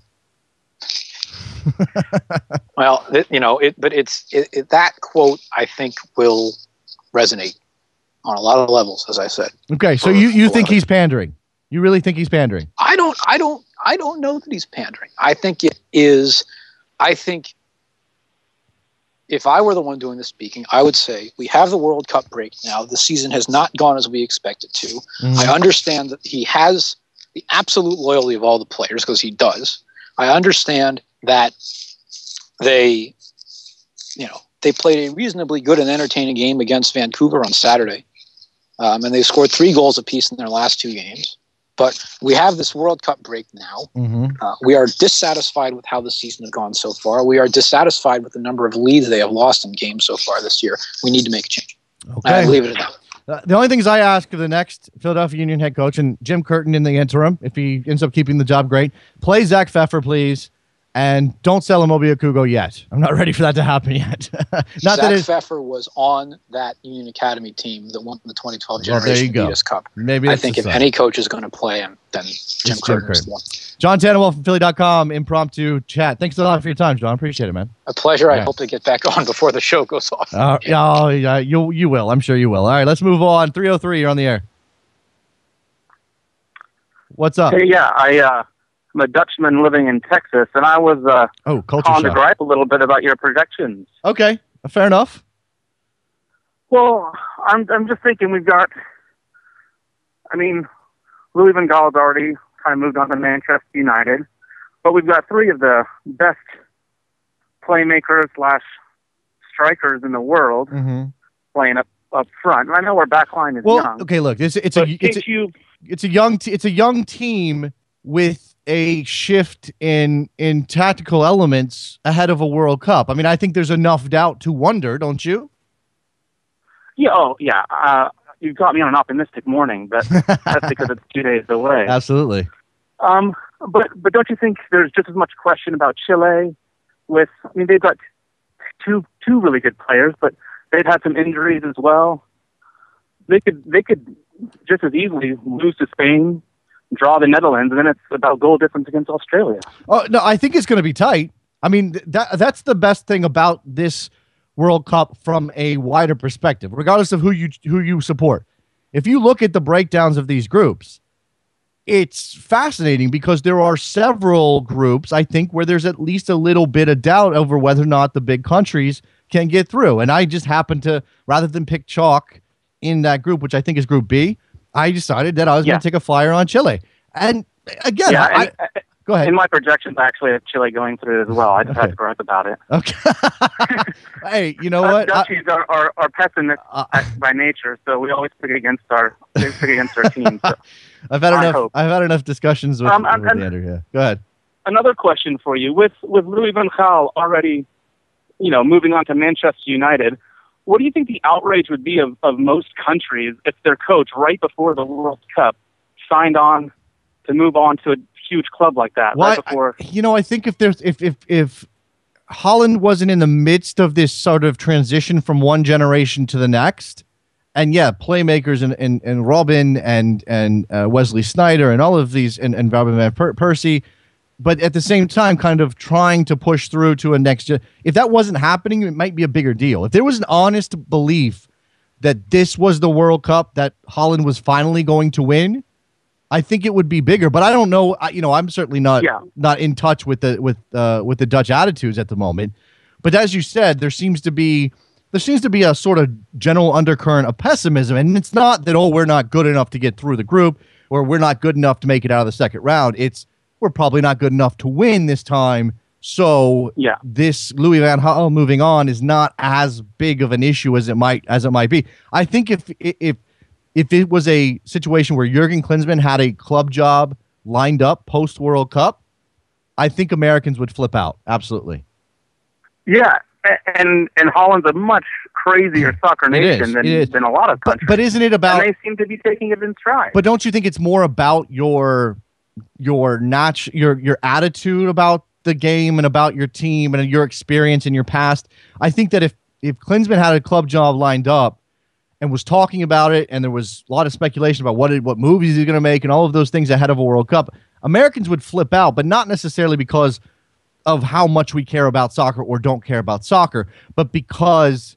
Speaker 5: Well, that quote I think will resonate on a lot of levels, as I said.
Speaker 1: Okay, so you think he's pandering? You really think he's pandering?
Speaker 5: I don't know that he's pandering. I think it is. I think if I were the one doing the speaking, I would say we have the World Cup break now. The season has not gone as we expected to. I understand that he has the absolute loyalty of all the players because he does. I understand that they played a reasonably good and entertaining game against Vancouver on Saturday. And they scored 3 goals apiece in their last 2 games. But we have this World Cup break now. We are dissatisfied with how the season has gone so far. We are dissatisfied with the number of leads they have lost in games so far this year. We need to make a change. Okay. I leave it at that.
Speaker 1: The only things I ask of the next Philadelphia Union head coach, and Jim Curtin in the interim, if he ends up keeping the job, great. Play Zach Pfeffer, please. And don't sell Immobile Kugo yet. I'm not ready for that to happen yet.
Speaker 5: Zach Pfeffer was on that Union Academy team that won the 2012 Generation Adidas Cup.
Speaker 1: Maybe
Speaker 5: I think if any coach is going to play him, then Jim Curtin is the one.
Speaker 1: John Tannenwald from Philly.com, impromptu chat. Thanks a lot for your time, John. Appreciate it, man.
Speaker 5: A pleasure. I hope to get back on before the show goes off.
Speaker 1: Yeah, you will. I'm sure you will. All right, let's move on. 303, you're on the air. What's up?
Speaker 6: Hey, I'm a Dutchman living in Texas, and I was calling to gripe a little bit about your projections.
Speaker 1: Okay, fair enough.
Speaker 6: Well, I'm just thinking we've got. I mean, Louis van Gaal's already kind of moved on to Manchester United, but we've got 3 of the best playmakers / strikers in the world playing up front. And I know our back line is young.
Speaker 1: Okay, look, it's a young team with a shift in tactical elements ahead of a World Cup. I mean, I think there's enough doubt to wonder, don't you?
Speaker 6: Yeah. You caught me on an optimistic morning, but that's because it's 2 days away.
Speaker 1: Absolutely.
Speaker 6: But don't you think there's just as much question about Chile? They've got two really good players, but they've had some injuries as well. They could just as easily lose to Spain, draw the Netherlands, and then it's about goal difference against Australia.
Speaker 1: Oh no, I think it's going to be tight. I mean, that's the best thing about this World Cup from a wider perspective, regardless of who you support. If you look at the breakdowns of these groups, it's fascinating because there are several groups, I think, where there's at least a little bit of doubt over whether or not the big countries can get through. And I just happened to, rather than pick chalk in that group, which I think is Group B, I decided that I was going to take a flyer on Chile. And again, go ahead.
Speaker 6: In my projections, I actually have Chile going through as well. I just had to gripe about it.
Speaker 1: Okay. Hey, you know what?
Speaker 6: Dutchies are pessimists by nature, so we always pick against our team. So
Speaker 1: I've had enough discussions with Andrew. Yeah. Go ahead.
Speaker 6: Another question for you: with Louis van Gaal already, moving on to Manchester United. What do you think the outrage would be of most countries if their coach, right before the World Cup, signed on to move on to a huge club like that?
Speaker 1: Well,
Speaker 6: right before,
Speaker 1: I think if Holland wasn't in the midst of this sort of transition from one generation to the next, and playmakers and Robin and Wesley Sneijder and all of these and Robin van Persie. But at the same time, kind of trying to push through to a next gen. If that wasn't happening, it might be a bigger deal. If there was an honest belief that this was the World Cup that Holland was finally going to win, I think it would be bigger. But I don't know. I'm certainly not in touch with the Dutch attitudes at the moment. But as you said, there seems to be a sort of general undercurrent of pessimism. And it's not that, we're not good enough to get through the group, or we're not good enough to make it out of the second round. It's we're probably not good enough to win this time. So this Louis van Gaal moving on is not as big of an issue as it might be. I think if it was a situation where Jurgen Klinsmann had a club job lined up post World Cup, I think Americans would flip out. Absolutely.
Speaker 6: Yeah, and Holland's a much crazier soccer nation than a lot of countries.
Speaker 1: But isn't it about?
Speaker 6: And they seem to be taking it in stride.
Speaker 1: But don't you think it's more about your attitude about the game and about your team and your experience in your past? I think that if Klinsmann had a club job lined up and was talking about it, and there was a lot of speculation about what movies he's going to make and all of those things ahead of a World Cup, Americans would flip out, but not necessarily because of how much we care about soccer or don't care about soccer, but because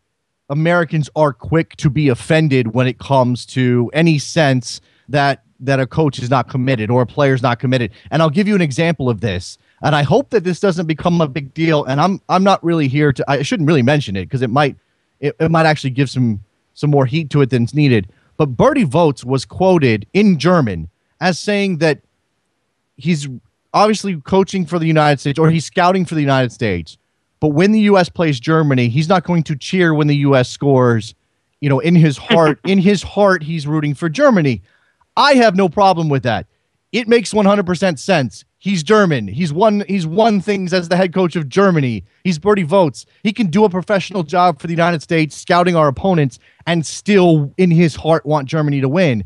Speaker 1: Americans are quick to be offended when it comes to any sense that a coach is not committed or a player is not committed. And I'll give you an example of this. And I hope that this doesn't become a big deal. And I'm not really here to. I shouldn't really mention it because it might actually give some more heat to it than's needed. But Bertie Voets was quoted in German as saying that he's obviously coaching for the United States, or he's scouting for the United States. But when the U.S. plays Germany, he's not going to cheer when the U.S. scores. In his heart, he's rooting for Germany. I have no problem with that. It makes 100% sense. He's German. He's won things as the head coach of Germany. He's Bertie Voets. He can do a professional job for the United States, scouting our opponents, and still in his heart want Germany to win.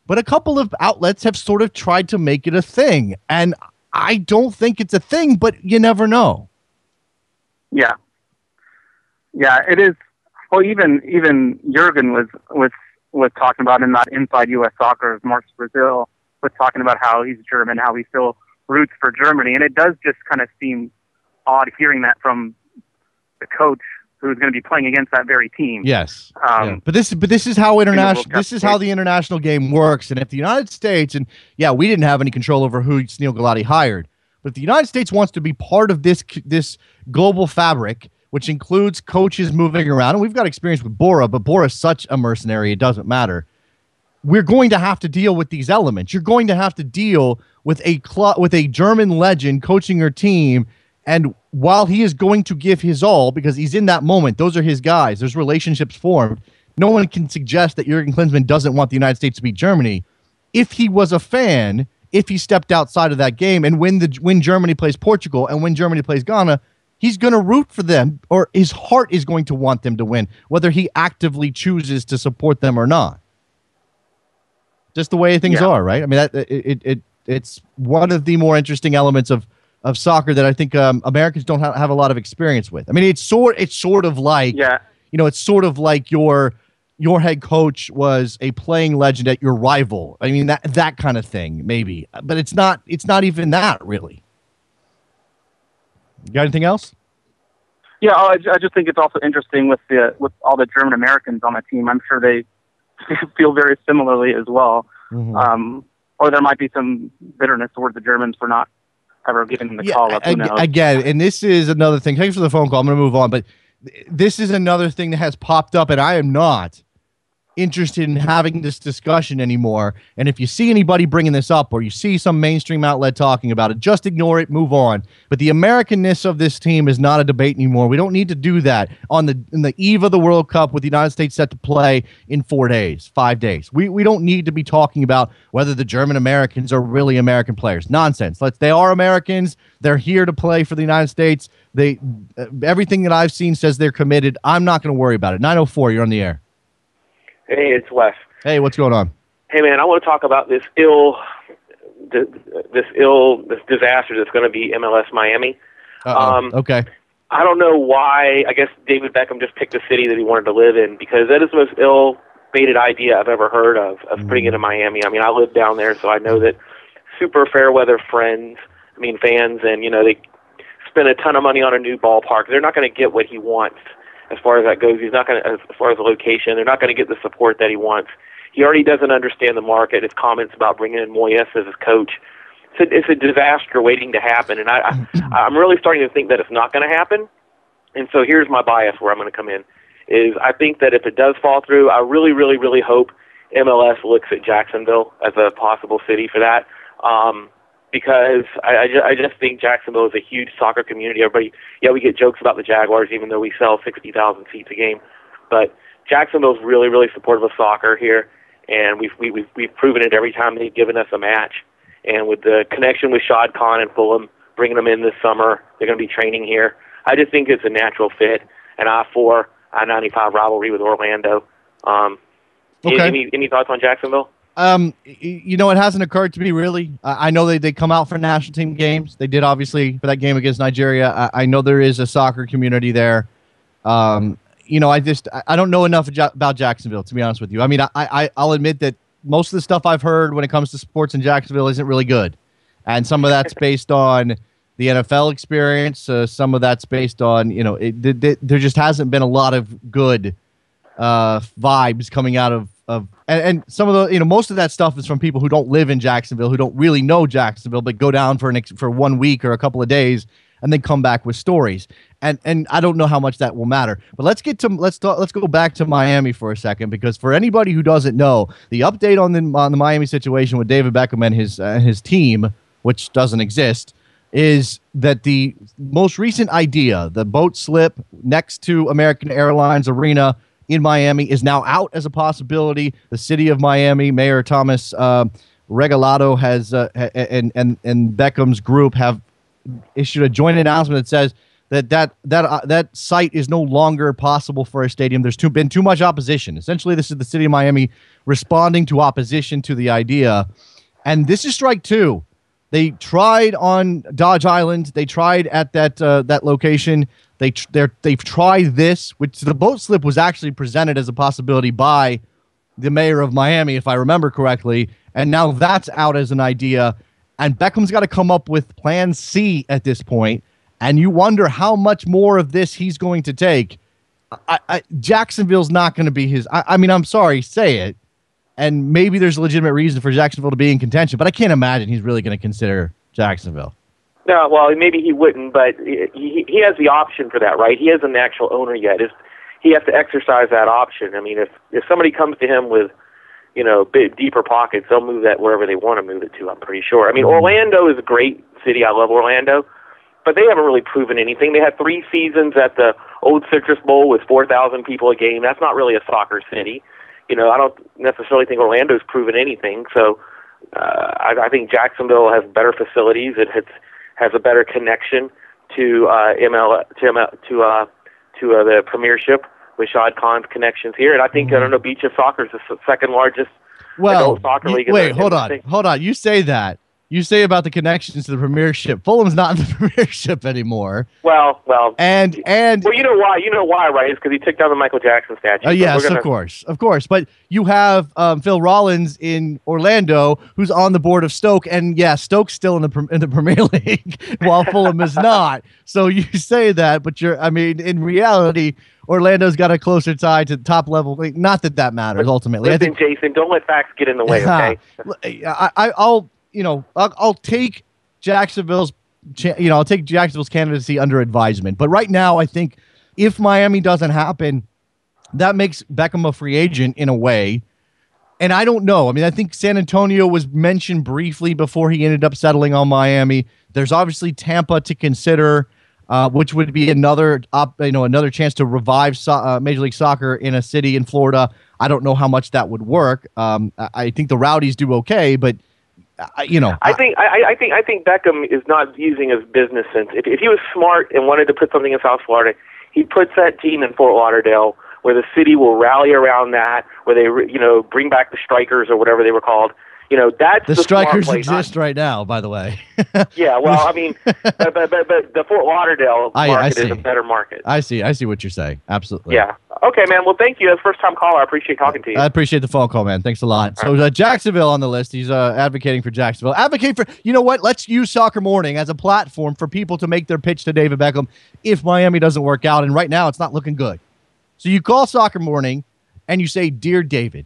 Speaker 1: But a couple of outlets have sort of tried to make it a thing, and I don't think it's a thing, but you never know.
Speaker 6: Yeah, it is. Well, even Jurgen was talking about in that Inside U.S. Soccer, Marcus Brazil was talking about how he's German, how he still roots for Germany, and it does just kind of seem odd hearing that from the coach who's going to be playing against that very team.
Speaker 1: Yes, but this is how the international game works. And if the United States, and we didn't have any control over who Neil Galati hired, but if the United States wants to be part of this global fabric, which includes coaches moving around, and we've got experience with Bora, but Bora's such a mercenary, it doesn't matter. We're going to have to deal with these elements. You're going to have to deal with a German legend coaching your team, and while he is going to give his all because he's in that moment, those are his guys, there's relationships formed. No one can suggest that Jurgen Klinsmann doesn't want the United States to beat Germany. If he was a fan, if he stepped outside of that game, and when Germany plays Portugal and when Germany plays Ghana, he's going to root for them, or his heart is going to want them to win, whether he actively chooses to support them or not. Just the way things are, right? I mean, it's one of the more interesting elements of soccer that I think Americans don't have a lot of experience with. I mean, it's sort of like it's sort of like your head coach was a playing legend at your rival. I mean, that kind of thing, maybe, but it's not even that really. You got anything else?
Speaker 6: Yeah, I just think it's also interesting with all the German Americans on the team. I'm sure they feel very similarly as well. Mm-hmm. Or there might be some bitterness towards the Germans for not ever giving them the call up. Who knows?
Speaker 1: Again, and this is another thing. Thanks for the phone call. I'm going to move on, but this is another thing that has popped up, and I am not interested in having this discussion anymore. And if you see anybody bringing this up, or you see some mainstream outlet talking about it, just ignore it, move on. But the Americanness of this team is not a debate anymore. We don't need to do that in the eve of the World Cup with the United States set to play in 4 days, 5 days. We don't need to be talking about whether the German Americans are really American players. Nonsense. They are Americans. They're here to play for the United States. Everything that I've seen says they're committed. I'm not going to worry about it. 904, you're on the air.
Speaker 7: Hey, it's Wes.
Speaker 1: Hey, what's going on?
Speaker 7: Hey, man, I want to talk about this disaster that's going to be MLS Miami.
Speaker 1: Okay.
Speaker 7: I don't know why. I guess David Beckham just picked a city that he wanted to live in, because that is the most ill-fated idea I've ever heard of putting it in Miami. I mean, I live down there, so I know that super fair-weather fans, and, they spend a ton of money on a new ballpark. They're not going to get what he wants. As far as that goes, he's not going to, as far as the location, they're not going to get the support that he wants. He already doesn't understand the market. His comments about bringing in Moyes as his coach, it's a disaster waiting to happen. And I'm really starting to think that it's not going to happen. And so here's my bias where I'm going to come in, is I think that if it does fall through, I really, really, really hope MLS looks at Jacksonville as a possible city for that. Because I just think Jacksonville is a huge soccer community. Everybody, we get jokes about the Jaguars, even though we sell 60,000 seats a game. But Jacksonville's really, really supportive of soccer here, and we've proven it every time they've given us a match. And with the connection with Shad Khan and Fulham, bringing them in this summer, they're going to be training here. I just think it's a natural fit, an I-4, I-95 rivalry with Orlando.
Speaker 1: Okay.
Speaker 7: Any thoughts on Jacksonville?
Speaker 1: It hasn't occurred to me really. I know they come out for national team games. They did obviously for that game against Nigeria. I know there is a soccer community there. I don't know enough about Jacksonville, to be honest with you. I mean, I'll admit that most of the stuff I've heard when it comes to sports in Jacksonville isn't really good, and some of that's based on the NFL experience. Some of that's based on there just hasn't been a lot of good vibes coming out of and some of the most of that stuff is from people who don't live in Jacksonville, who don't really know Jacksonville, but go down for 1 week or a couple of days and then come back with stories. And I don't know how much that will matter. But let's go back to Miami for a second, because for anybody who doesn't know, the update on the Miami situation with David Beckham and his team, which doesn't exist, is that the most recent idea, the boat slip next to American Airlines Arena in Miami, is now out as a possibility. The city of Miami, Mayor Thomas Regalado has and Beckham's group have issued a joint announcement that says that site is no longer possible for a stadium. There's been too much opposition. Essentially, this is the city of Miami responding to opposition to the idea, and this is strike two. They tried on Dodge Island. They tried at that location. They've tried this, which the boat slip was actually presented as a possibility by the mayor of Miami, if I remember correctly, and now that's out as an idea. And Beckham's got to come up with Plan C at this point, and you wonder how much more of this he's going to take. Jacksonville's not going to be his. I mean, I'm sorry, say it. And maybe there's a legitimate reason for Jacksonville to be in contention, but I can't imagine he's really going to consider Jacksonville.
Speaker 7: No, well, maybe he wouldn't, but he has the option for that, right? He isn't an actual owner yet. He has to exercise that option. I mean, if somebody comes to him with, big, deeper pockets, they'll move that wherever they want to move it to, I'm pretty sure. I mean, Orlando is a great city. I love Orlando, but they haven't really proven anything. They had 3 seasons at the old Citrus Bowl with 4,000 people a game. That's not really a soccer city. I don't necessarily think Orlando's proven anything. So I think Jacksonville has better facilities. It has a better connection to the Premiership with Shad Khan's connections here. And I think Beach of Soccer is the second largest adult soccer league.
Speaker 1: Wait, hold on. You say that. You say about the connections to the Premiership. Fulham's not in the Premiership anymore.
Speaker 7: Well,
Speaker 1: and
Speaker 7: you know why? You know why, right? It's because he took down the Michael Jackson statue.
Speaker 1: Yes, of course. But you have Phil Rollins in Orlando, who's on the board of Stoke, and Stoke's still in the Premier League, while Fulham is not. So you say that, but in reality, Orlando's got a closer tie to the top level. Not that matters ultimately.
Speaker 7: Listen, Jason, don't let facts get in the way, okay?
Speaker 1: I'll take Jacksonville's candidacy under advisement. But right now, I think if Miami doesn't happen, that makes Beckham a free agent in a way. And I don't know. I mean, I think San Antonio was mentioned briefly before he ended up settling on Miami. There's obviously Tampa to consider, which would be another chance to revive Major League Soccer in a city in Florida. I don't know how much that would work. I think the Rowdies do okay, but I think Beckham is not using his business sense. If he was smart and wanted to put something in South Florida, he puts that team in Fort Lauderdale, where the city will rally around that, where they bring back the Strikers or whatever they were called. That's the Strikers exist right now, by the way.
Speaker 7: Yeah, well, I mean, but the Fort Lauderdale market is a better market.
Speaker 1: I see what you're saying. Absolutely.
Speaker 7: Yeah. Okay, man. Well, thank you. That's first time caller. I appreciate talking to you.
Speaker 1: I appreciate the phone call, man. Thanks a lot. So Jacksonville on the list. He's advocating for Jacksonville. Advocate for, let's use Soccer Morning as a platform for people to make their pitch to David Beckham if Miami doesn't work out. And right now, it's not looking good. So you call Soccer Morning and you say, "Dear David,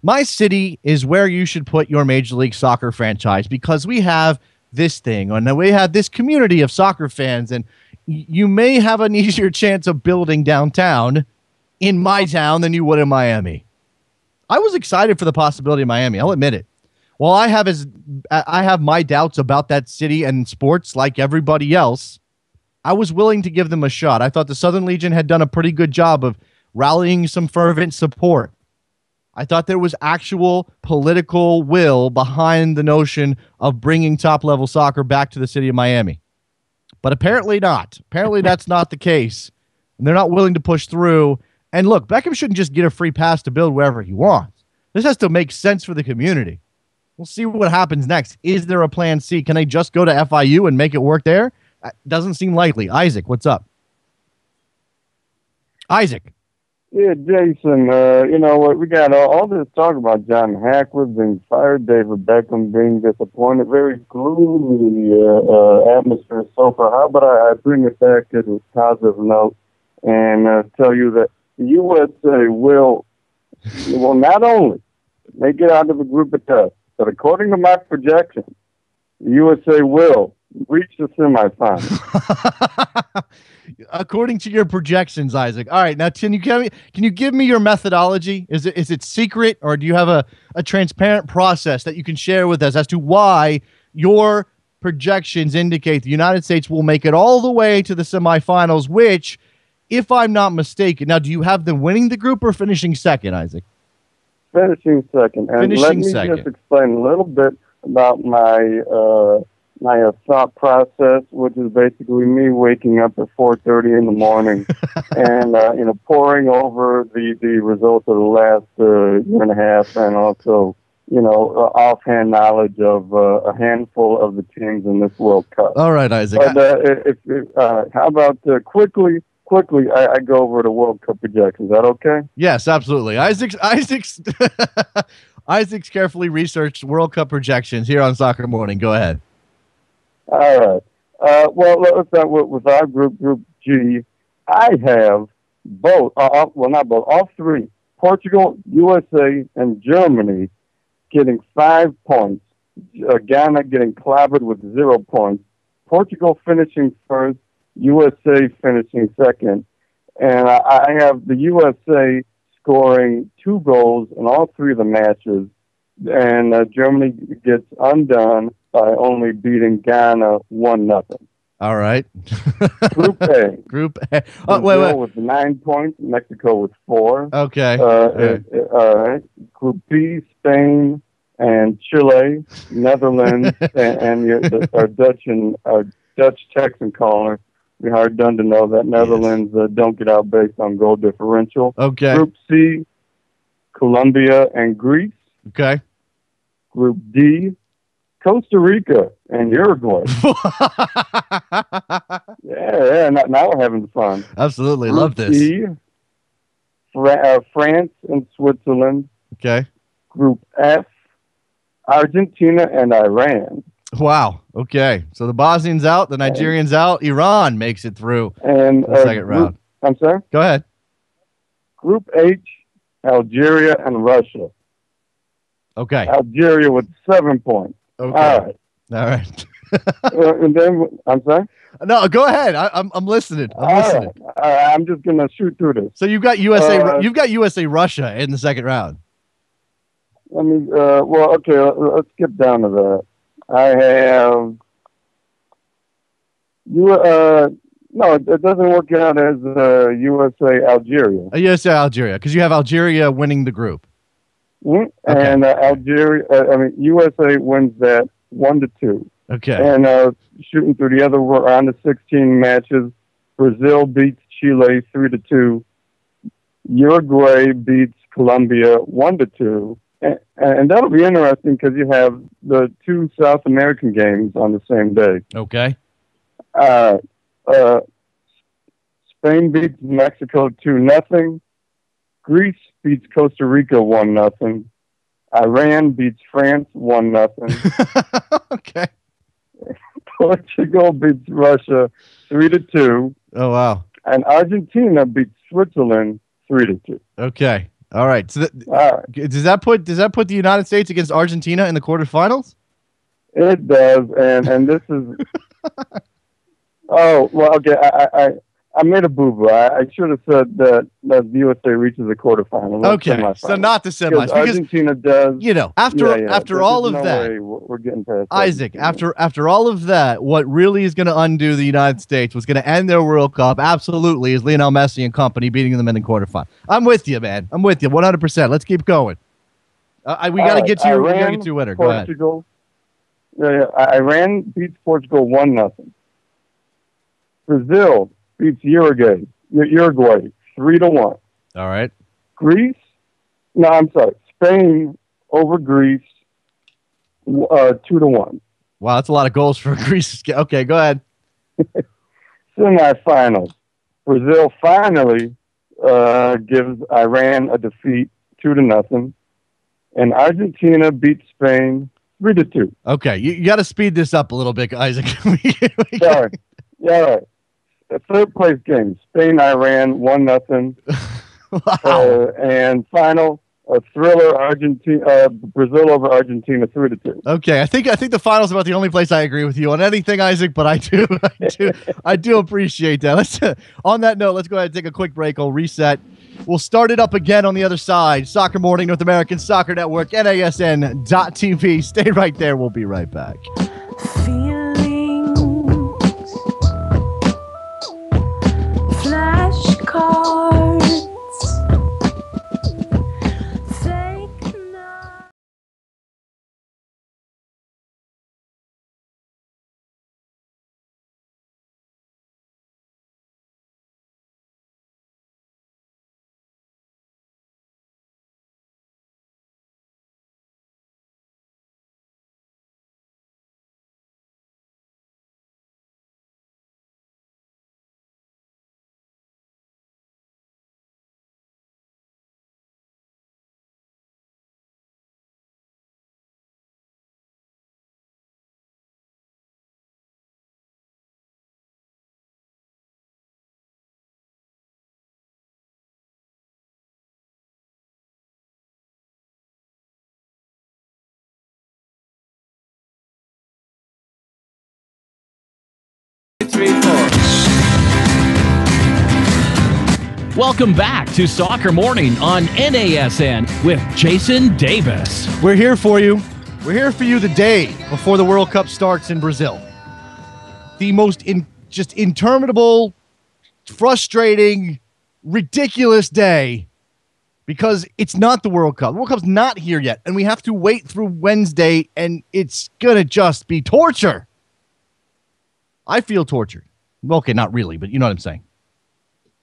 Speaker 1: my city is where you should put your Major League Soccer franchise because we have this thing and we have this community of soccer fans and you may have an easier chance of building downtown in my town than you would in Miami. I was excited for the possibility of Miami. I'll admit it. While I have my doubts about that city and sports like everybody else, I was willing to give them a shot. I thought the Southern Legion had done a pretty good job of rallying some fervent support. I thought there was actual political will behind the notion of bringing top-level soccer back to the city of Miami. But apparently not. Apparently that's not the case. And they're not willing to push through. And look, Beckham shouldn't just get a free pass to build wherever he wants. This has to make sense for the community. We'll see what happens next. Is there a plan C? Can they just go to FIU and make it work there? Doesn't seem likely. Isaac, what's up? Isaac.
Speaker 8: Yeah, Jason, you know what? We got all this talk about John Hackworth being fired, David Beckham being disappointed, very gloomy atmosphere so far. How about I bring it back to a positive note and tell you that the USA will not only make it out of the group of death, but according to my projections, the USA will reach the semifinals.
Speaker 1: According to your projections, Isaac. All right, now can you give me your methodology? Is it secret, or do you have a transparent process that you can share with us as to why your projections indicate the United States will make it all the way to the semifinals, which, if I'm not mistaken, now do you have them winning the group or finishing second, Isaac?
Speaker 8: Finishing second. And let me just explain a little bit about my thought process, which is basically me waking up at 4:30 in the morning and poring over the results of the last year and a half, and also offhand knowledge of a handful of the teams in this World Cup.
Speaker 1: All right, Isaac.
Speaker 8: But how about quickly? I go over the World Cup projections. Is that okay?
Speaker 1: Yes, absolutely. Isaac's carefully researched World Cup projections here on Soccer Morning. Go ahead.
Speaker 8: All right. Well, let's start with our group G. I have both, not both, all three, Portugal, USA, and Germany getting 5 points. Ghana getting clobbered with 0 points. Portugal finishing first, USA finishing second. And I have the USA scoring 2 goals in all 3 of the matches. And Germany gets undone by only beating Ghana 1-0.
Speaker 1: All right.
Speaker 8: Group A.
Speaker 1: Group A.
Speaker 8: Oh, wait. With 9 points. Mexico with 4.
Speaker 1: Okay.
Speaker 8: All right. Group B, Spain and Chile, Netherlands, and our Dutch Texan caller. We're hard done to know that Netherlands don't get out based on goal differential.
Speaker 1: Okay.
Speaker 8: Group C, Colombia and Greece.
Speaker 1: Okay.
Speaker 8: Group D, Costa Rica and Uruguay. yeah. Now we're having fun.
Speaker 1: Absolutely.
Speaker 8: Group
Speaker 1: Love this.
Speaker 8: E, France and Switzerland.
Speaker 1: Okay.
Speaker 8: Group F, Argentina and Iran.
Speaker 1: Wow. Okay. So the Bosnians out, the Nigerians out, Iran makes it through
Speaker 8: and
Speaker 1: the second round.
Speaker 8: I'm sorry?
Speaker 1: Go ahead.
Speaker 8: Group H, Algeria and Russia.
Speaker 1: Okay.
Speaker 8: Algeria with 7 points.
Speaker 1: Okay. All right.
Speaker 8: And then, I'm sorry?
Speaker 1: No, go ahead. I'm listening. I'm listening.
Speaker 8: Right. I'm just gonna shoot through this.
Speaker 1: So you've got USA. You've got USA Russia in the second round.
Speaker 8: Let me. Well, okay. Let's skip down to that. I have you. No, it doesn't work out as USA Algeria.
Speaker 1: USA Algeria, because you have Algeria winning the group.
Speaker 8: Mm-hmm. Okay. And Algeria. USA wins that 1-2.
Speaker 1: Okay.
Speaker 8: And shooting through the other round of 16 matches, Brazil beats Chile 3-2. Uruguay beats Colombia 1-2. And that'll be interesting because you have the 2 South American games on the same day.
Speaker 1: Okay.
Speaker 8: Spain beats Mexico 2-0. Greece beats Costa Rica 1-0. Iran beats France 1-0.
Speaker 1: Okay.
Speaker 8: Portugal beats Russia 3-2.
Speaker 1: Oh wow!
Speaker 8: And Argentina beats Switzerland 3-2.
Speaker 1: Okay. All right. So
Speaker 8: all right.
Speaker 1: Does that put the United States against Argentina in the quarterfinals?
Speaker 8: It does, and this is Oh, well, okay. I made a boo-boo. I should have said that the USA reaches the quarterfinal.
Speaker 1: Okay, so not the semis. Because
Speaker 8: Argentina does.
Speaker 1: You know, after all of that,
Speaker 8: we're getting past
Speaker 1: Isaac, after all of that, what really is going to undo the United States, what's going to end their World Cup, absolutely, is Lionel Messi and company beating them in the quarterfinal. I'm with you, man. I'm with you 100%. Let's keep going. We got to get to your winner. Go ahead.
Speaker 8: Iran beats Portugal 1-0. Brazil beats Uruguay 3-1.
Speaker 1: All right.
Speaker 8: Spain over Greece 2-1.
Speaker 1: Wow, that's a lot of goals for Greece. Okay, go ahead.
Speaker 8: Semifinals. Brazil finally gives Iran a defeat 2-0, and Argentina beats Spain 3-2.
Speaker 1: Okay, you got to speed this up a little bit, Isaac.
Speaker 8: Sorry. Yeah, right. The third place game, Spain-Iran 1-0.
Speaker 1: Wow.
Speaker 8: And final, a thriller, Brazil over Argentina 3-2.
Speaker 1: Okay, I think the finals about the only place I agree with you on anything, Isaac. But I do appreciate that. On that note, let's go ahead and take a quick break. I'll reset. We'll start it up again on the other side. Soccer Morning, North American Soccer Network, NASN.TV. Stay right there. We'll be right back.
Speaker 9: Welcome back to Soccer Morning on NASN with Jason Davis.
Speaker 1: We're here for you. We're here for you the day before the World Cup starts in Brazil. The most interminable, frustrating, ridiculous day because it's not the World Cup. The World Cup's not here yet, and we have to wait through Wednesday, and it's going to just be torture. I feel tortured. Okay, not really, but you know what I'm saying.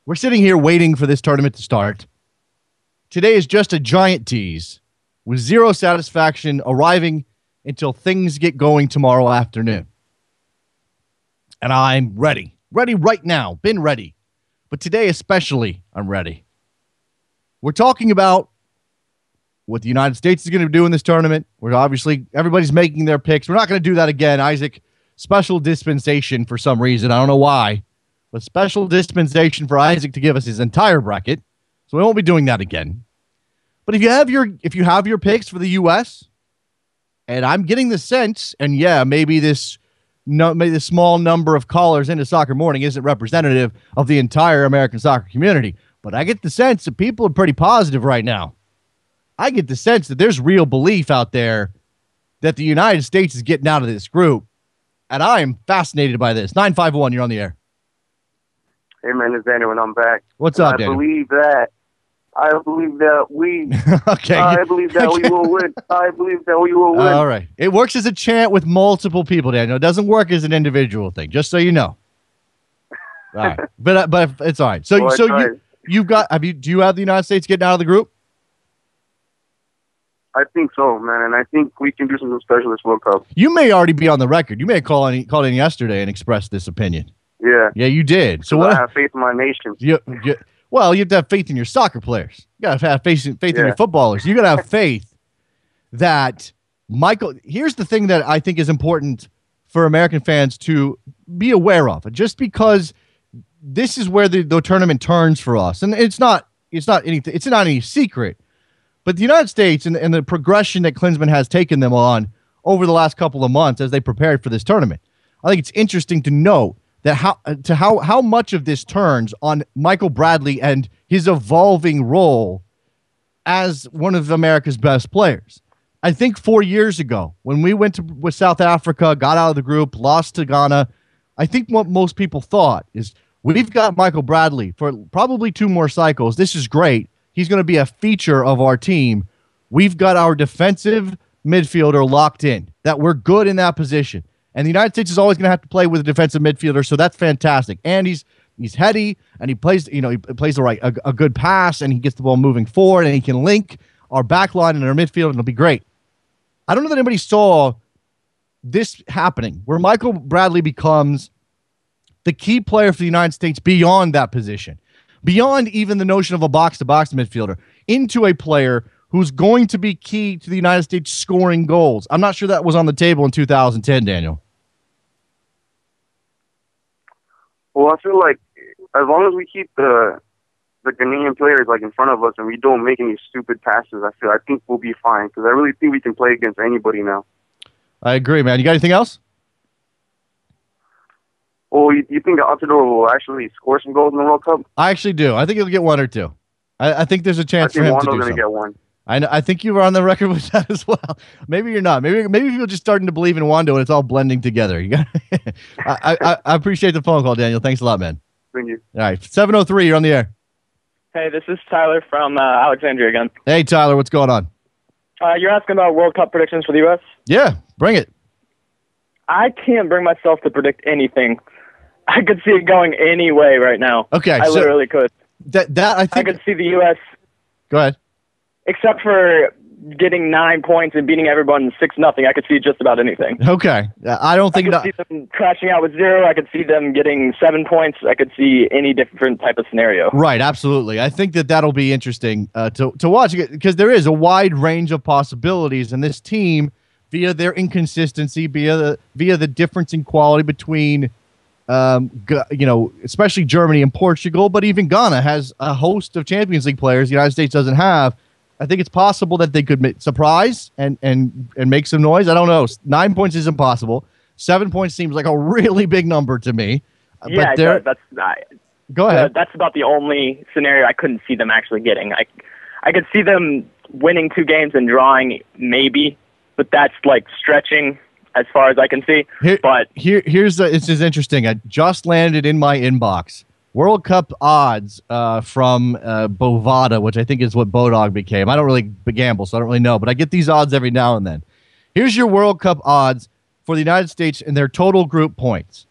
Speaker 1: We're sitting here waiting for this tournament to start. Today is just a giant tease with zero satisfaction arriving until things get going tomorrow afternoon. And I'm ready. Ready right now. Been ready. But today especially, I'm ready. We're talking about what the United States is going to do in this tournament. We're obviously, everybody's making their picks. We're not going to do that again. Isaac, special dispensation for some reason. I don't know why. But special dispensation for Isaac to give us his entire bracket. So we won't be doing that again. But if you have your picks for the U.S., and I'm getting the sense, and yeah, maybe this small number of callers into Soccer Morning isn't representative of the entire American soccer community, but I get the sense that people are pretty positive right now. I get the sense that there's real belief out there that the United States is getting out of this group, and I am fascinated by this. 951, you're on the air.
Speaker 10: Hey, man, it's Daniel, and I'm back.
Speaker 1: What's up, Daniel?
Speaker 10: I believe that we
Speaker 1: okay.
Speaker 10: I believe that we will win. I believe that we will win.
Speaker 1: All right. It works as a chant with multiple people, Daniel. It doesn't work as an individual thing, just so you know. All right. But it's all right. So do you have the United States getting out of the group?
Speaker 10: I think so, man, and I think we can do something special this World Cup.
Speaker 1: You may already be on the record. You may have called in yesterday and expressed this opinion.
Speaker 10: Yeah.
Speaker 1: Yeah, you did. So what?
Speaker 10: I have faith in my nation.
Speaker 1: Well, you have to have faith in your soccer players. You got to have faith in your footballers. You got to have faith that Michael. Here's the thing that I think is important for American fans to be aware of. Just because this is where the tournament turns for us, and it's not any secret. But the United States and the progression that Klinsmann has taken them on over the last couple of months as they prepared for this tournament, I think it's interesting to note that how much of this turns on Michael Bradley and his evolving role as one of America's best players. I think 4 years ago, when we went with South Africa, got out of the group, lost to Ghana, I think what most people thought is we've got Michael Bradley for probably 2 more cycles. This is great. He's going to be a feature of our team. We've got our defensive midfielder locked in, that we're good in that position. And the United States is always going to have to play with a defensive midfielder, so that's fantastic. And he's heady, and he plays, he plays a good pass, and he gets the ball moving forward, and he can link our back line and our midfield, and it'll be great. I don't know that anybody saw this happening, where Michael Bradley becomes the key player for the United States beyond that position, beyond even the notion of a box-to-box midfielder, into a player who's going to be key to the United States scoring goals. I'm not sure that was on the table in 2010, Daniel.
Speaker 10: Well, I feel like as long as we keep the Ghanaian players like in front of us and we don't make any stupid passes, I think we'll be fine, because I really think we can play against anybody now.
Speaker 1: I agree, man. You got anything else?
Speaker 10: Well, you think Altidore will actually score some goals in the World Cup?
Speaker 1: I actually do. I think he'll get 1 or 2. I think there's a chance for him to do
Speaker 10: Wando's
Speaker 1: so.
Speaker 10: Gonna get 1.
Speaker 1: I think you were on the record with that as well. Maybe you're not. Maybe you're just starting to believe in Wando and it's all blending together. You got. I appreciate the phone call, Daniel. Thanks a lot, man.
Speaker 10: Thank you.
Speaker 1: All right, 703. You're on the air.
Speaker 11: Hey, this is Tyler from Alexandria again.
Speaker 1: Hey, Tyler, what's going on?
Speaker 11: You're asking about World Cup predictions for the U.S.?
Speaker 1: Yeah, bring it.
Speaker 11: I can't bring myself to predict anything. I could see it going any way right now.
Speaker 1: Okay,
Speaker 11: I literally could.
Speaker 1: I think
Speaker 11: I could see the U.S.
Speaker 1: Go ahead.
Speaker 11: Except for getting 9 points and beating everyone 6-0, I could see just about anything.
Speaker 1: Okay, I don't think
Speaker 11: I could see them crashing out with 0. I could see them getting 7 points. I could see any different type of scenario.
Speaker 1: Right, absolutely. I think that'll be interesting to watch, because there is a wide range of possibilities, and this team, via their inconsistency, via the difference in quality between, especially Germany and Portugal, but even Ghana has a host of Champions League players the United States doesn't have. I think it's possible that they could surprise and make some noise. I don't know. 9 points is impossible. 7 points seems like a really big number to me.
Speaker 11: Yeah,
Speaker 1: go ahead.
Speaker 11: That's about the only scenario I couldn't see them actually getting. I could see them winning 2 games and drawing maybe, but that's like stretching as far as I can see.
Speaker 1: This is interesting. I just landed in my inbox. World Cup odds from Bovada, which I think is what Bodog became. I don't really gamble, so I don't really know, but I get these odds every now and then. Here's your World Cup odds for the United States and their total group points.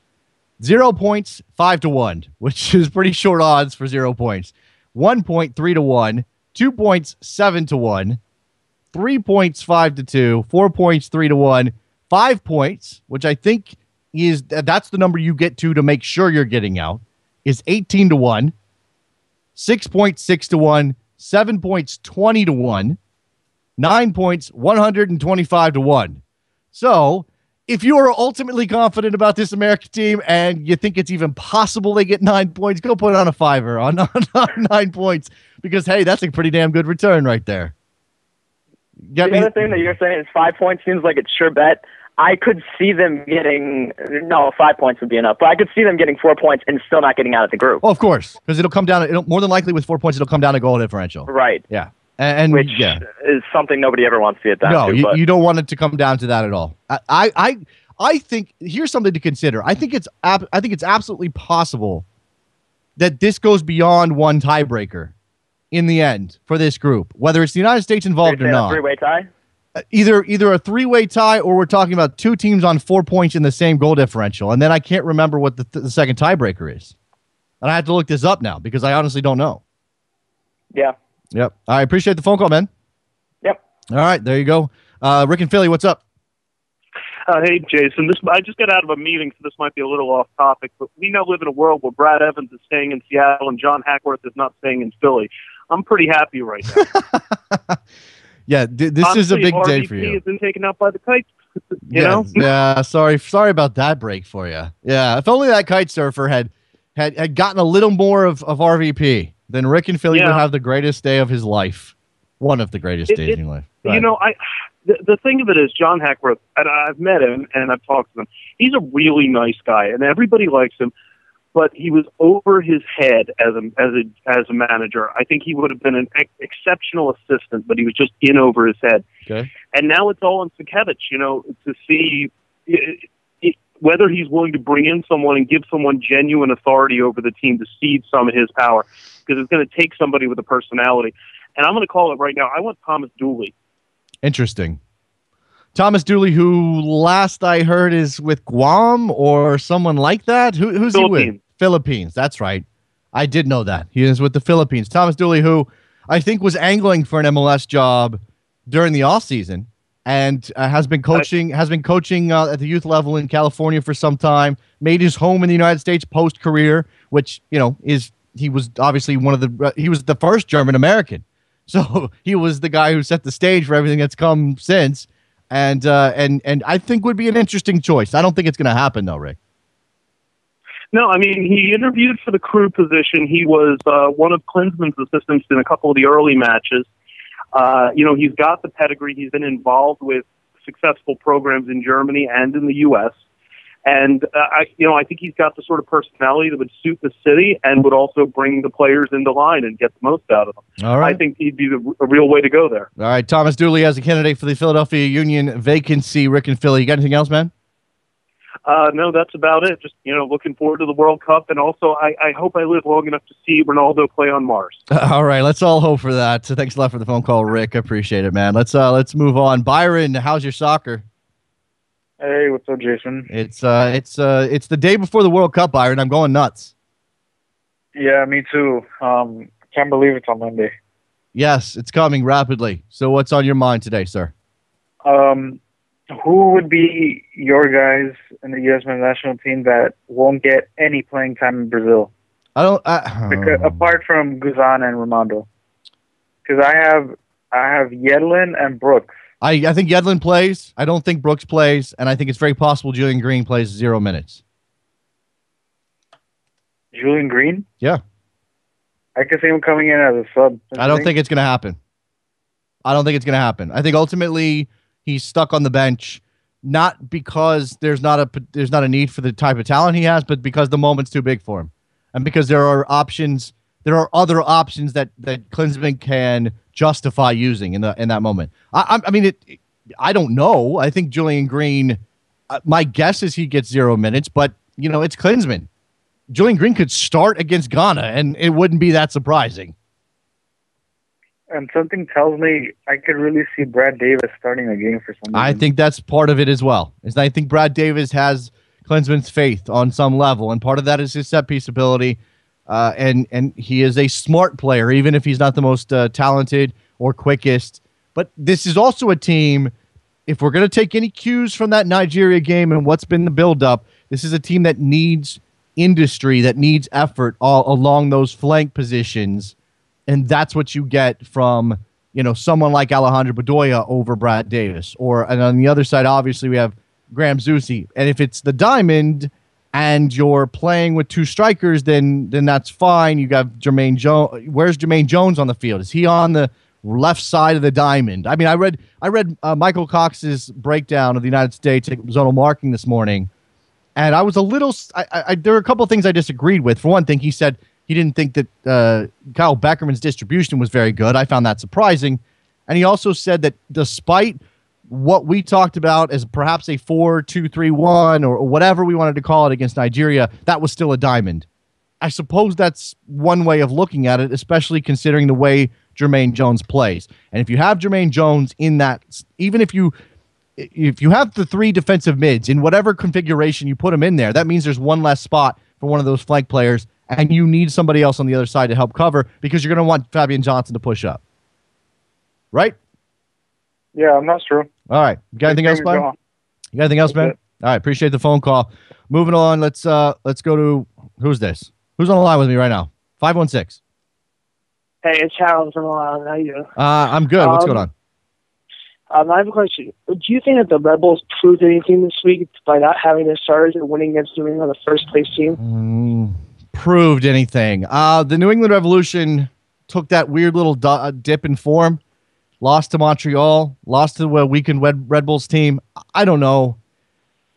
Speaker 1: 0 points, 5-1, which is pretty short odds for 0 points. 1 point, 3-1. 2 points, 7-1. 3 points, 5-2. 4 points, 3-1. 5 points, which I think that's the number you get to make sure you're getting out, is 18-1, 6 points, 6-1, 7 points, 20-1, 9 points, 125-1. So, if you are ultimately confident about this American team and you think it's even possible they get 9 points, go put on a $5 on 9 points, because hey, that's a pretty damn good return right there.
Speaker 11: The other thing that you're saying is 5 points seems like it's sure bet. I could see them getting 5 points would be enough, but I could see them getting 4 points and still not getting out of the group.
Speaker 1: Oh, of course, because it'll come down. More than likely with 4 points, it'll come down to goal differential.
Speaker 11: Right.
Speaker 1: Yeah, and
Speaker 11: which is something nobody ever wants to get down to.
Speaker 1: No, you don't want it to come down to that at all. I think here's something to consider. I think it's absolutely possible that this goes beyond one tiebreaker in the end for this group, whether it's the United States involved or not.
Speaker 11: A 3-way tie.
Speaker 1: Either a 3-way tie, or we're talking about 2 teams on 4 points in the same goal differential. And then I can't remember what the second tiebreaker is. And I have to look this up now because I honestly don't know.
Speaker 11: Yeah.
Speaker 1: Yep. I appreciate the phone call, man.
Speaker 11: Yep.
Speaker 1: All right, there you go. Rick and Philly, what's up?
Speaker 12: Hey, Jason. I just got out of a meeting, so this might be a little off topic, but we now live in a world where Brad Evans is staying in Seattle and John Hackworth is not staying in Philly. I'm pretty happy right now.
Speaker 1: Yeah, this honestly, is a big day for you.
Speaker 12: RVP has been taken out by the kites. You
Speaker 1: yeah,
Speaker 12: know?
Speaker 1: Yeah, sorry about that break for you. Yeah, if only that kite surfer had gotten a little more of RVP, then Rick and Philly would have the greatest day of his life. One of the greatest days in life.
Speaker 12: You know, the thing of it is, John Hackworth, and I've met him and I've talked to him. He's a really nice guy, and everybody likes him. But he was over his head as a manager. I think he would have been an exceptional assistant, but he was just in over his head.
Speaker 1: Okay.
Speaker 12: And now it's all on Sakevich, to see whether he's willing to bring in someone and give someone genuine authority over the team to cede some of his power, because it's going to take somebody with a personality. And I'm going to call it right now. I want Thomas Dooley.
Speaker 1: Interesting. Thomas Dooley, who last I heard is with Guam or someone like that. Who's he with? Philippines. That's right. I did know that. He is with the Philippines. Thomas Dooley, who I think was angling for an MLS job during the offseason and has been coaching at the youth level in California for some time, made his home in the United States post-career, which, he was obviously he was the first German American. So he was the guy who set the stage for everything that's come since. And I think would be an interesting choice. I don't think it's going to happen, though, Rick.
Speaker 12: No, I mean, he interviewed for the crew position. He was one of Klinsmann's assistants in a couple of the early matches. He's got the pedigree. He's been involved with successful programs in Germany and in the U.S. And, I think he's got the sort of personality that would suit the city and would also bring the players into line and get the most out of them.
Speaker 1: All right.
Speaker 12: I think he'd be a real way to go there.
Speaker 1: All right, Thomas Dooley as a candidate for the Philadelphia Union vacancy. Rick and Philly, you got anything else, man?
Speaker 12: No, that's about it. Just, looking forward to the World Cup. And also, I hope I live long enough to see Ronaldo play on Mars.
Speaker 1: All right, let's all hope for that. So thanks a lot for the phone call, Rick. I appreciate it, man. Let's move on. Byron, how's your soccer?
Speaker 13: Hey, what's up, Jason?
Speaker 1: It's the day before the World Cup, Byron. I'm going nuts.
Speaker 13: Yeah, me too. Can't believe it's on Monday.
Speaker 1: Yes, it's coming rapidly. So what's on your mind today, sir?
Speaker 13: Who would be your guys in the U.S. men's national team that won't get any playing time in Brazil? Apart from Guzan and Raimondo. Because I have Yedlin and Brooks.
Speaker 1: I think Yedlin plays. I don't think Brooks plays. And I think it's very possible Julian Green plays 0 minutes.
Speaker 13: Julian Green?
Speaker 1: Yeah.
Speaker 13: I can see him coming in as a sub.
Speaker 1: I don't think it's going to happen. I think ultimately he's stuck on the bench, not because there's not a need for the type of talent he has, but because the moment's too big for him, and because there are other options that Klinsmann can justify using in that moment. I don't know. I think Julian Green. My guess is he gets 0 minutes, but it's Klinsmann. Julian Green could start against Ghana, and it wouldn't be that surprising.
Speaker 13: And something tells me I could really see Brad Davis starting a game for some reason.
Speaker 1: I think that's part of it as well. I think Brad Davis has Klinsmann's faith on some level, and part of that is his set-piece ability, and he is a smart player, even if he's not the most talented or quickest. But this is also a team, if we're going to take any cues from that Nigeria game and what's been the build-up, this is a team that needs industry, that needs effort all along those flank positions. And that's what you get from, someone like Alejandro Bedoya over Brad Davis. And on the other side, obviously, we have Graham Zusi. And if it's the diamond and you're playing with two strikers, then that's fine. You got Jermaine Jones. Where's Jermaine Jones on the field? Is he on the left side of the diamond? I mean, I read Michael Cox's breakdown of the United States zonal marking this morning, and I was a little. There were a couple of things I disagreed with. For one thing, he said he didn't think that Kyle Beckerman's distribution was very good. I found that surprising. And he also said that despite what we talked about as perhaps a 4-2-3-1 or whatever we wanted to call it against Nigeria, that was still a diamond. I suppose that's one way of looking at it, especially considering the way Jermaine Jones plays. And if you have Jermaine Jones in that, even if you have the three defensive mids in whatever configuration you put them in there, that means there's one less spot for one of those flank players, and you need somebody else on the other side to help cover because you're going to want Fabian Johnson to push up. Right?
Speaker 13: Yeah, that's true.
Speaker 1: All right. You got anything else, man? You got anything else, man? All right. Appreciate the phone call. Moving on. Let's go to, who's this? Who's on the line with me right now? 516.
Speaker 14: Hey, it's Harold from Long Island. How you doing?
Speaker 1: I'm good. What's going on?
Speaker 14: I have a question. Do you think that the Red Bulls proved anything this week by not having their starters and winning against New England, the first place team?
Speaker 1: Proved anything? The New England Revolution took that weird little dip in form, lost to Montreal, lost to the weakened Red Bulls team. I don't know.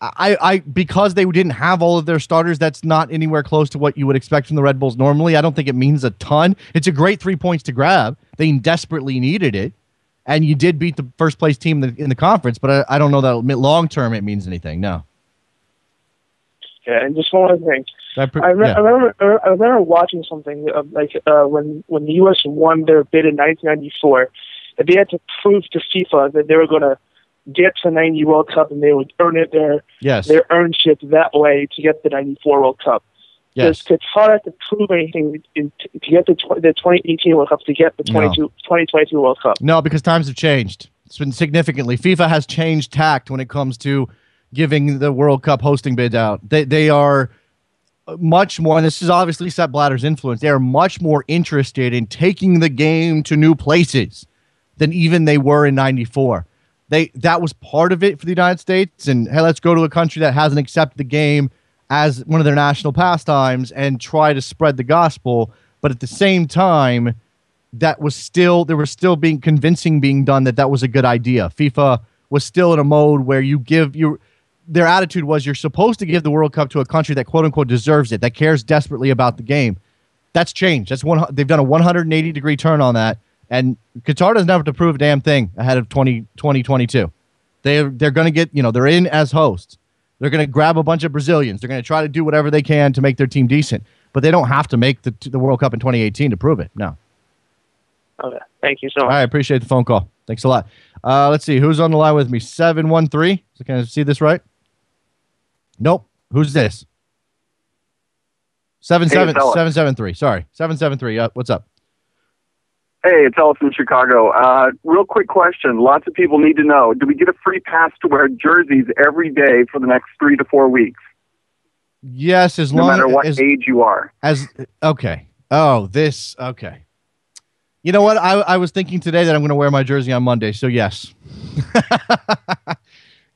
Speaker 1: I because they didn't have all of their starters, that's not anywhere close to what you would expect from the Red Bulls normally. I don't think it means a ton. It's a great 3 points to grab. They desperately needed it, and you did beat the first place team in the conference. But I don't know that long term it means anything. No.
Speaker 14: Yeah, and just one other thing. I remember watching something when the U.S. won their bid in 1994, that they had to prove to FIFA that they were going to get to the 90 World Cup and they would earn their earnship that way to get the 94 World Cup.
Speaker 1: Yes.
Speaker 14: Does Qatar have to prove anything to get the 2018 World Cup to get the 2022 World Cup?
Speaker 1: No, because times have changed. It's been significantly. FIFA has changed tact when it comes to giving the World Cup hosting bids out. They are much more, and this is obviously Sepp Blatter's influence, they are much more interested in taking the game to new places than even they were in 94. That was part of it for the United States, and hey, let's go to a country that hasn't accepted the game as one of their national pastimes and try to spread the gospel. But at the same time, there was still being convincing being done that was a good idea. FIFA was still in a mode where their attitude was you're supposed to give the World Cup to a country that quote unquote deserves it, that cares desperately about the game. That's changed. They've done a 180-degree turn on that. And Qatar doesn't have to prove a damn thing ahead of 2022. They're going to get, they're in as hosts. They're going to grab a bunch of Brazilians. They're going to try to do whatever they can to make their team decent. But they don't have to make the World Cup in 2018 to prove it. No.
Speaker 14: Okay. Thank you so much.
Speaker 1: I appreciate the phone call. Thanks a lot. Let's see. Who's on the line with me? 713. Can I see this right? Nope. Who's this? 773. Sorry. 773. What's up?
Speaker 15: Hey, it's Ellis from Chicago. Real quick question. Lots of people need to know. Do we get a free pass to wear jerseys every day for the next 3 to 4 weeks?
Speaker 1: Yes,
Speaker 15: no matter what age you are.
Speaker 1: Okay. Okay. You know what? I was thinking today that I'm going to wear my jersey on Monday, so yes.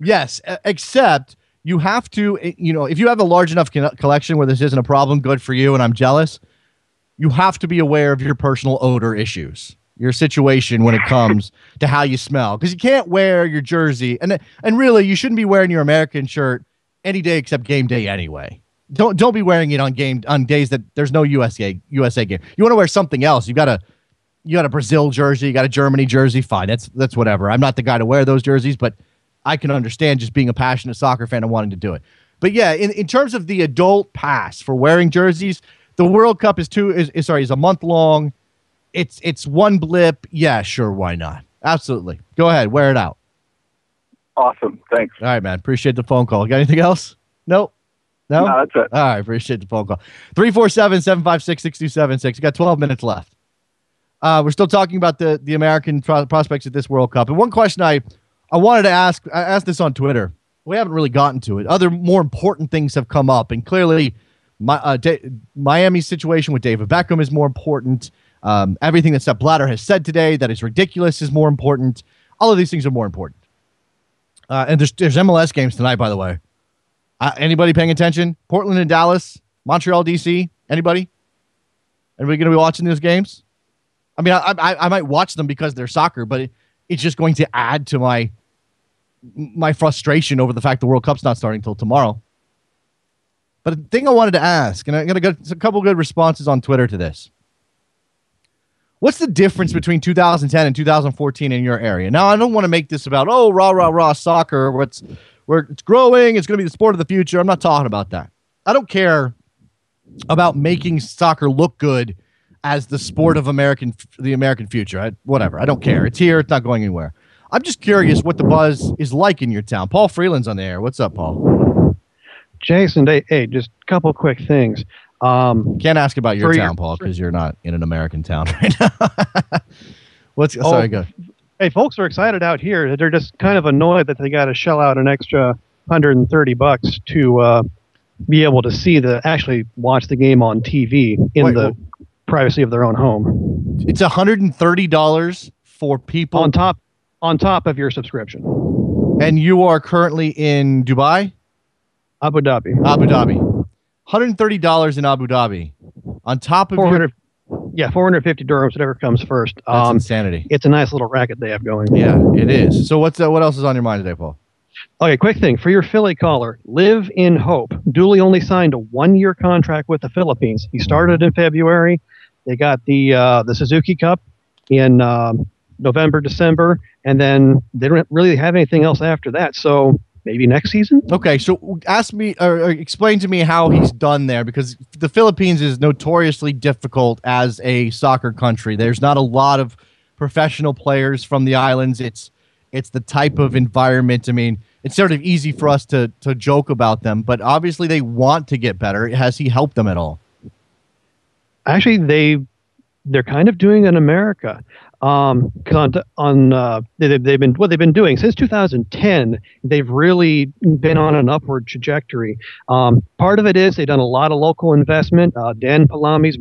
Speaker 1: Yes, except you have to, if you have a large enough collection where this isn't a problem, good for you, and I'm jealous. You have to be aware of your personal odor issues, your situation when it comes to how you smell, because you can't wear your jersey, and really you shouldn't be wearing your American shirt any day except game day anyway. Don't be wearing it on days that there's no USA game. You want to wear something else. You got a Brazil jersey, you got a Germany jersey, fine. That's whatever. I'm not the guy to wear those jerseys, but I can understand just being a passionate soccer fan and wanting to do it. But yeah, in terms of the adult pass for wearing jerseys, the World Cup is a month long. It's one blip. Yeah, sure, why not? Absolutely. Go ahead, wear it out.
Speaker 15: Awesome. Thanks.
Speaker 1: All right, man. Appreciate the phone call. Got anything else? Nope. No,
Speaker 15: that's it.
Speaker 1: All right, appreciate the phone call. 347-756-6276. You got 12 minutes left. We're still talking about the American prospects at this World Cup. And one question I wanted to ask, I asked this on Twitter. We haven't really gotten to it. Other more important things have come up, and clearly Miami's situation with David Beckham is more important. Everything that Sepp Blatter has said today that is ridiculous is more important. All of these things are more important. And there's MLS games tonight, by the way. Anybody paying attention? Portland and Dallas, Montreal, DC. Anybody going to be watching those games? I mean, I might watch them because they're soccer, but it's just going to add to my frustration over the fact the World Cup's not starting until tomorrow. But the thing I wanted to ask, and I'm going to get a couple good responses on Twitter to this. What's the difference between 2010 and 2014 in your area? Now, I don't want to make this about, rah soccer, where it's growing, it's going to be the sport of the future. I'm not talking about that. I don't care about making soccer look good as the sport of the American future. Whatever. I don't care. It's here. It's not going anywhere. I'm just curious what the buzz is like in your town. Paul Freeland's on the air. What's up, Paul?
Speaker 16: Jason, hey, just a couple quick things.
Speaker 1: Can't ask about your town, Paul, because you're not in an American town right now. Sorry, go.
Speaker 16: Hey, folks are excited out here. They're just kind of annoyed that they got to shell out an extra $130 to be able to actually watch the game on TV in the privacy of their own home.
Speaker 1: It's $130 for people
Speaker 16: on top of your subscription.
Speaker 1: And you are currently in Dubai?
Speaker 16: Abu Dhabi.
Speaker 1: $130 in Abu Dhabi. On top of
Speaker 16: Yeah, 450 dirhams, whatever comes first.
Speaker 1: That's insanity.
Speaker 16: It's a nice little racket they have going.
Speaker 1: Yeah, it is. So what else is on your mind today, Paul?
Speaker 16: Okay, quick thing. For your Philly caller, Live in Hope. Dooley only signed a 1-year contract with the Philippines. He started in February. They got the Suzuki Cup in November, December, and then they don't really have anything else after that. So maybe next season?
Speaker 1: Okay, so ask me or explain to me how he's done there, because the Philippines is notoriously difficult as a soccer country. There's not a lot of professional players from the islands. It's the type of environment. I mean, it's sort of easy for us to joke about them, but obviously they want to get better. Has he helped them at all?
Speaker 16: Actually, they're kind of doing in America. They've been doing since 2010. They've really been on an upward trajectory. Part of it is they've done a lot of local investment. Dan Palami's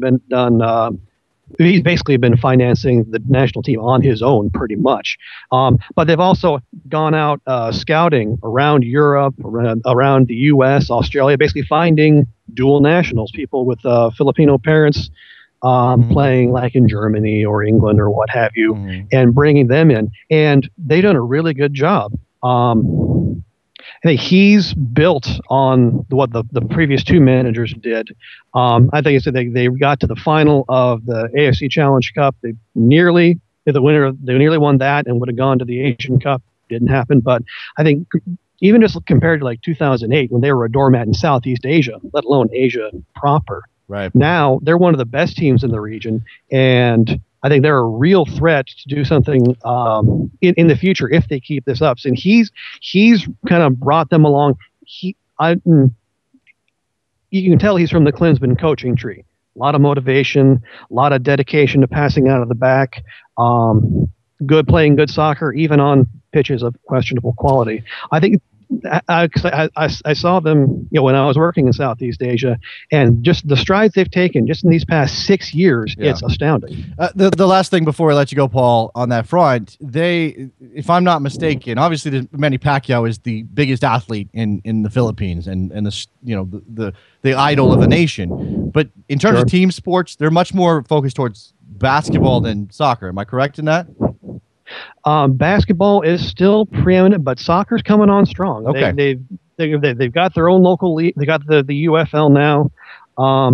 Speaker 16: he's basically been financing the national team on his own pretty much. But they've also gone out scouting around Europe, around the U.S., Australia, basically finding dual nationals, people with Filipino parents, playing like in Germany or England or what have you, and bringing them in. And they've done a really good job. I think he's built on what the previous two managers did. I think they got to the final of the AFC Challenge Cup. They nearly won that and would have gone to the Asian Cup. Didn't happen. But I think even just compared to like 2008 when they were a doormat in Southeast Asia, let alone Asia proper.
Speaker 1: Right.
Speaker 16: Now they're one of the best teams in the region, and I think they're a real threat to do something in the future if they keep this up. And he's kind of brought them along. You can tell he's from the Klinsmann coaching tree. A lot of motivation, a lot of dedication to passing out of the back. Playing good soccer, even on pitches of questionable quality. I think. I saw them, when I was working in Southeast Asia, and just the strides they've taken just in these past 6 years, It's astounding.
Speaker 1: The last thing before I let you go, Paul, on that front, if I'm not mistaken, obviously Manny Pacquiao is the biggest athlete in the Philippines and the idol of the nation. But in terms of team sports, they're much more focused towards basketball than soccer. Am I correct in that?
Speaker 16: Basketball is still preeminent, but soccer's coming on strong.
Speaker 1: Okay.
Speaker 16: They've got their own local league. They got the UFL now, I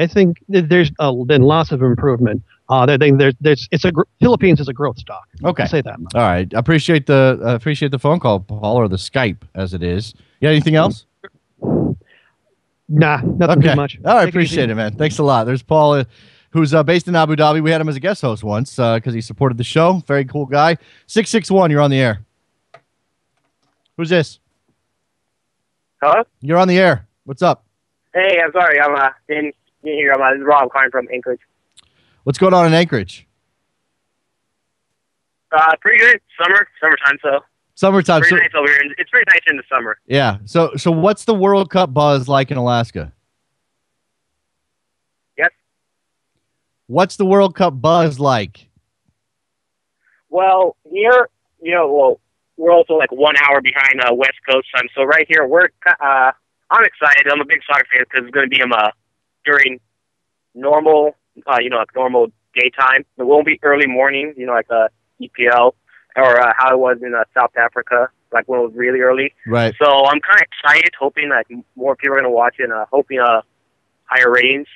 Speaker 16: think there's been lots of improvement. Philippines is a growth stock.
Speaker 1: Okay,
Speaker 16: I'll say that much.
Speaker 1: All right, appreciate the phone call, Paul, or the Skype as it is. You got anything else?
Speaker 16: Nah, nothing too much.
Speaker 1: All right, appreciate it, man. Thanks a lot. There's Paul. Who's based in Abu Dhabi. We had him as a guest host once because he supported the show. Very cool guy. 661, you're on the air. Who's this?
Speaker 17: Hello?
Speaker 1: You're on the air. What's up?
Speaker 17: Hey, I'm sorry. I'm in here. This is Rob calling from Anchorage.
Speaker 1: What's going on in Anchorage?
Speaker 17: Pretty good. Summertime, so.
Speaker 1: Summertime.
Speaker 17: Pretty nice over here. It's pretty nice in the summer.
Speaker 1: Yeah. So what's the World Cup buzz like in Alaska? What's the World Cup buzz like?
Speaker 17: Well, here, we're also like 1 hour behind West Coast time. So right here, I'm excited. I'm a big soccer fan because it's going to be during normal, normal daytime. It won't be early morning, like EPL or how it was in South Africa, like when it was really early.
Speaker 1: Right.
Speaker 17: So I'm kind of excited, hoping that more people are going to watch it, and hoping higher ratings.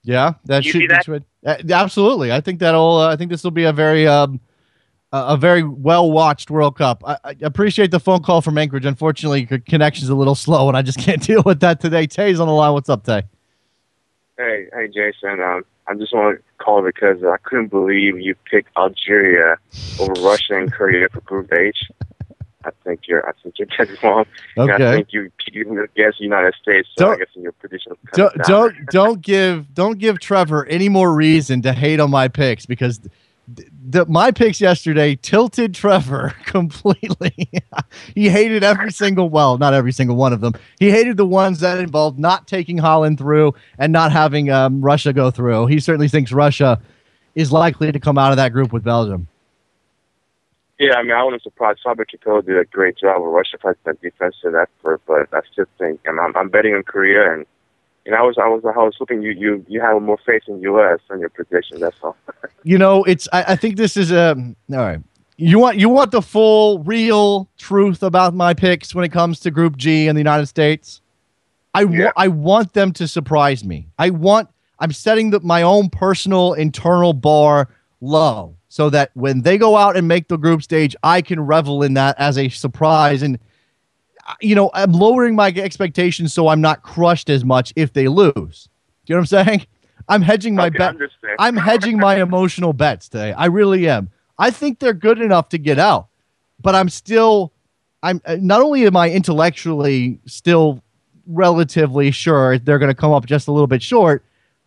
Speaker 1: Yeah, that should be absolutely. I think I think this will be a very well watched World Cup. I appreciate the phone call from Anchorage. Unfortunately, connection's a little slow, and I just can't deal with that today. Tay's on the line. What's up, Tay?
Speaker 10: Hey, Jason. I just want to call because I couldn't believe you picked Algeria over Russia and Korea for Group H. I think you're dead wrong.
Speaker 1: Okay.
Speaker 10: I think you guessed United States. So I guess in your prediction.
Speaker 1: Don't give Trevor any more reason to hate on my picks, because my picks yesterday tilted Trevor completely. He hated not every single one of them. He hated the ones that involved not taking Holland through and not having Russia go through. He certainly thinks Russia is likely to come out of that group with Belgium.
Speaker 10: Yeah, I mean, I wasn't surprised. Faber Capello did a great job with Russia fighting that defensive effort, but I still think, and I'm betting on Korea, and I was hoping you have more faith in U.S. on your prediction. That's all.
Speaker 1: I think this is all right. You want the full, real truth about my picks when it comes to Group G in the United States? I want them to surprise me. I'm setting my own personal internal bar low so that when they go out and make the group stage, I can revel in that as a surprise. And, I'm lowering my expectations so I'm not crushed as much if they lose. Do you know what I'm saying? I'm hedging my bet. I'm hedging my emotional bets today. I really am. I think they're good enough to get out, but I'm not only am I intellectually still relatively sure they're going to come up just a little bit short,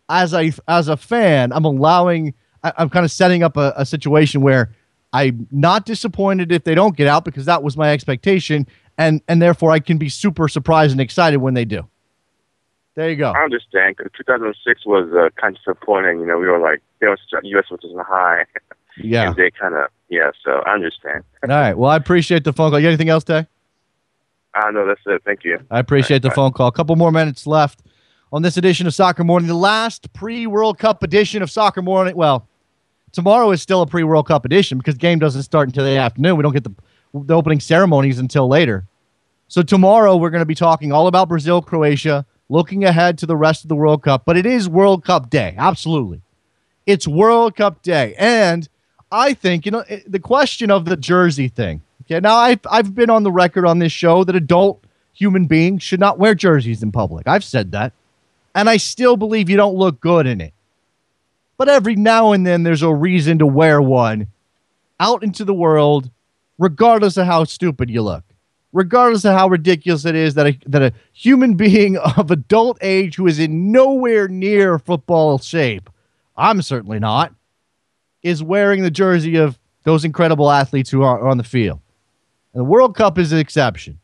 Speaker 1: as a fan, I'm kind of setting up a situation where I'm not disappointed if they don't get out because that was my expectation, and therefore I can be super surprised and excited when they do. There you go.
Speaker 10: I understand, because 2006 was kind of disappointing. We were like, U.S. was just high.
Speaker 1: Yeah.
Speaker 10: And they kind of, so I understand.
Speaker 1: All right. Well, I appreciate the phone call. You got anything else, Tay?
Speaker 10: No, that's it. Thank you.
Speaker 1: I appreciate the phone call. A couple more minutes left on this edition of Soccer Morning, the last pre-World Cup edition of Soccer Morning. Well, tomorrow is still a pre-World Cup edition because the game doesn't start until the afternoon. We don't get the opening ceremonies until later. So tomorrow we're going to be talking all about Brazil, Croatia, looking ahead to the rest of the World Cup. But it is World Cup Day. Absolutely. It's World Cup Day. And I think, the question of the jersey thing. Okay, now I've been on the record on this show that adult human beings should not wear jerseys in public. I've said that. And I still believe you don't look good in it. But every now and then there's a reason to wear one out into the world, regardless of how stupid you look. Regardless of how ridiculous it is that a human being of adult age who is in nowhere near football shape, I'm certainly not, is wearing the jersey of those incredible athletes who are on the field. And the World Cup is an exception.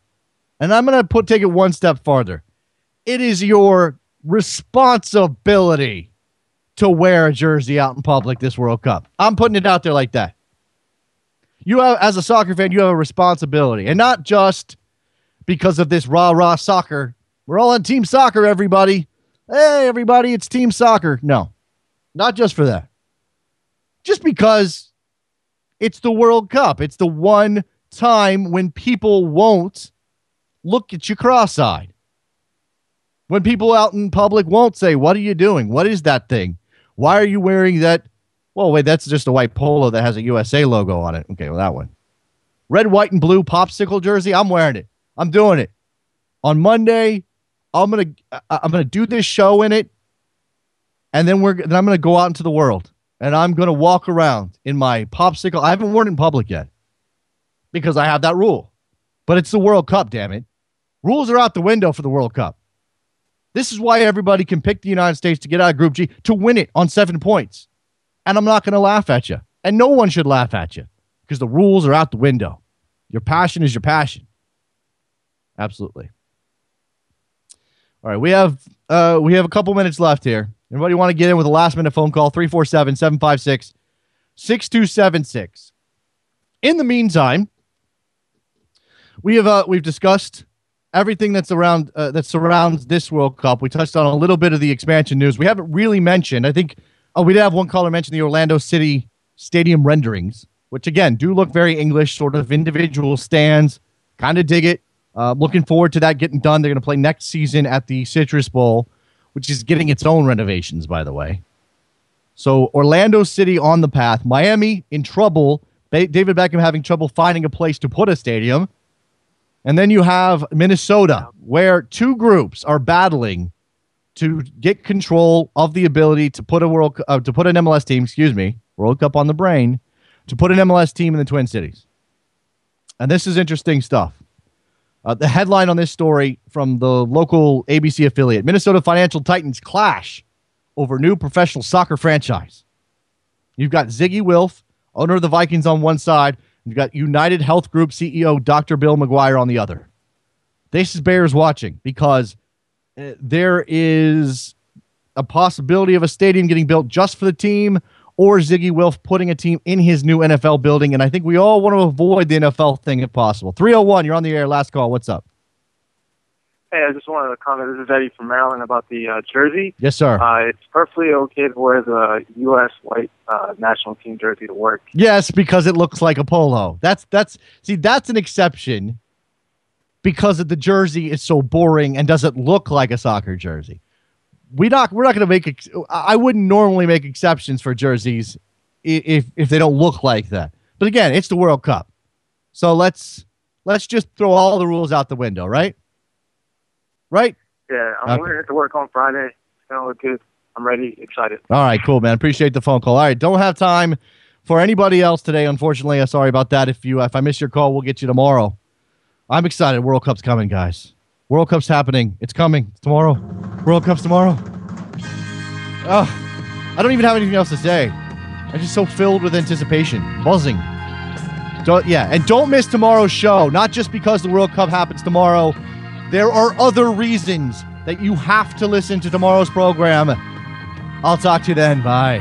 Speaker 1: And I'm going to take it one step farther. It is your responsibility to wear a jersey out in public this World Cup. I'm putting it out there like that. You have, as a soccer fan, you have a responsibility. And not just because of this rah-rah soccer. We're all on team soccer, everybody. Hey, everybody, it's team soccer. No, not just for that. Just because it's the World Cup. It's the one time when people won't look at you cross-eyed. When people out in public won't say, what are you doing? What is that thing? Why are you wearing that? Well, wait, that's just a white polo that has a USA logo on it. Okay, well, that one. Red, white, and blue popsicle jersey. I'm wearing it. I'm doing it. On Monday, I'm gonna do this show in it, and then I'm gonna go out into the world, and I'm gonna walk around in my popsicle. I haven't worn it in public yet because I have that rule. But it's the World Cup, damn it. Rules are out the window for the World Cup. This is why everybody can pick the United States to get out of Group G to win it on 7 points. And I'm not going to laugh at you. And no one should laugh at you because the rules are out the window. Your passion is your passion. Absolutely. All right, we have a couple minutes left here. Anybody want to get in with a last-minute phone call? 347-756-6276. In the meantime, we've discussed everything that surrounds this World Cup. We touched on a little bit of the expansion news. We haven't really mentioned, I think, we did have one caller mention the Orlando City stadium renderings, which, again, do look very English, sort of individual stands. Kind of dig it. Looking forward to that getting done. They're going to play next season at the Citrus Bowl, which is getting its own renovations, by the way. So Orlando City on the path. Miami in trouble. David Beckham having trouble finding a place to put a stadium. And then you have Minnesota, where two groups are battling to get control of the ability to put an MLS team, World Cup on the brain, to put an MLS team in the Twin Cities. And this is interesting stuff. The headline on this story from the local ABC affiliate, Minnesota financial titans clash over new professional soccer franchise. You've got Ziggy Wilf, owner of the Vikings on one side. You've got United Health Group CEO Dr. Bill McGuire on the other. This is Bears watching because there is a possibility of a stadium getting built just for the team or Ziggy Wilf putting a team in his new NFL building. And I think we all want to avoid the NFL thing if possible. 301, you're on the air. Last call. What's up?
Speaker 18: Hey, I just wanted to comment. This is Eddie from Maryland about the jersey.
Speaker 1: Yes, sir.
Speaker 18: It's perfectly okay to wear the U.S. white national team jersey to work.
Speaker 1: Yes, because it looks like a polo. That's an exception because the jersey is so boring and doesn't look like a soccer jersey. We're not going to make. I wouldn't normally make exceptions for jerseys if they don't look like that. But again, it's the World Cup, so let's just throw all the rules out the window, right? Right?
Speaker 18: Yeah, I'm wearing it to work on Friday. It's gonna look good. I'm ready, excited.
Speaker 1: All right, cool, man. Appreciate the phone call. All right, don't have time for anybody else today, unfortunately. I'm sorry about that. If I miss your call, we'll get you tomorrow. I'm excited. World Cup's coming, guys. World Cup's happening. It's coming. It's tomorrow. World Cup's tomorrow. Oh, I don't even have anything else to say. I'm just so filled with anticipation, buzzing. And don't miss tomorrow's show. Not just because the World Cup happens tomorrow. There are other reasons that you have to listen to tomorrow's program. I'll talk to you then. Bye.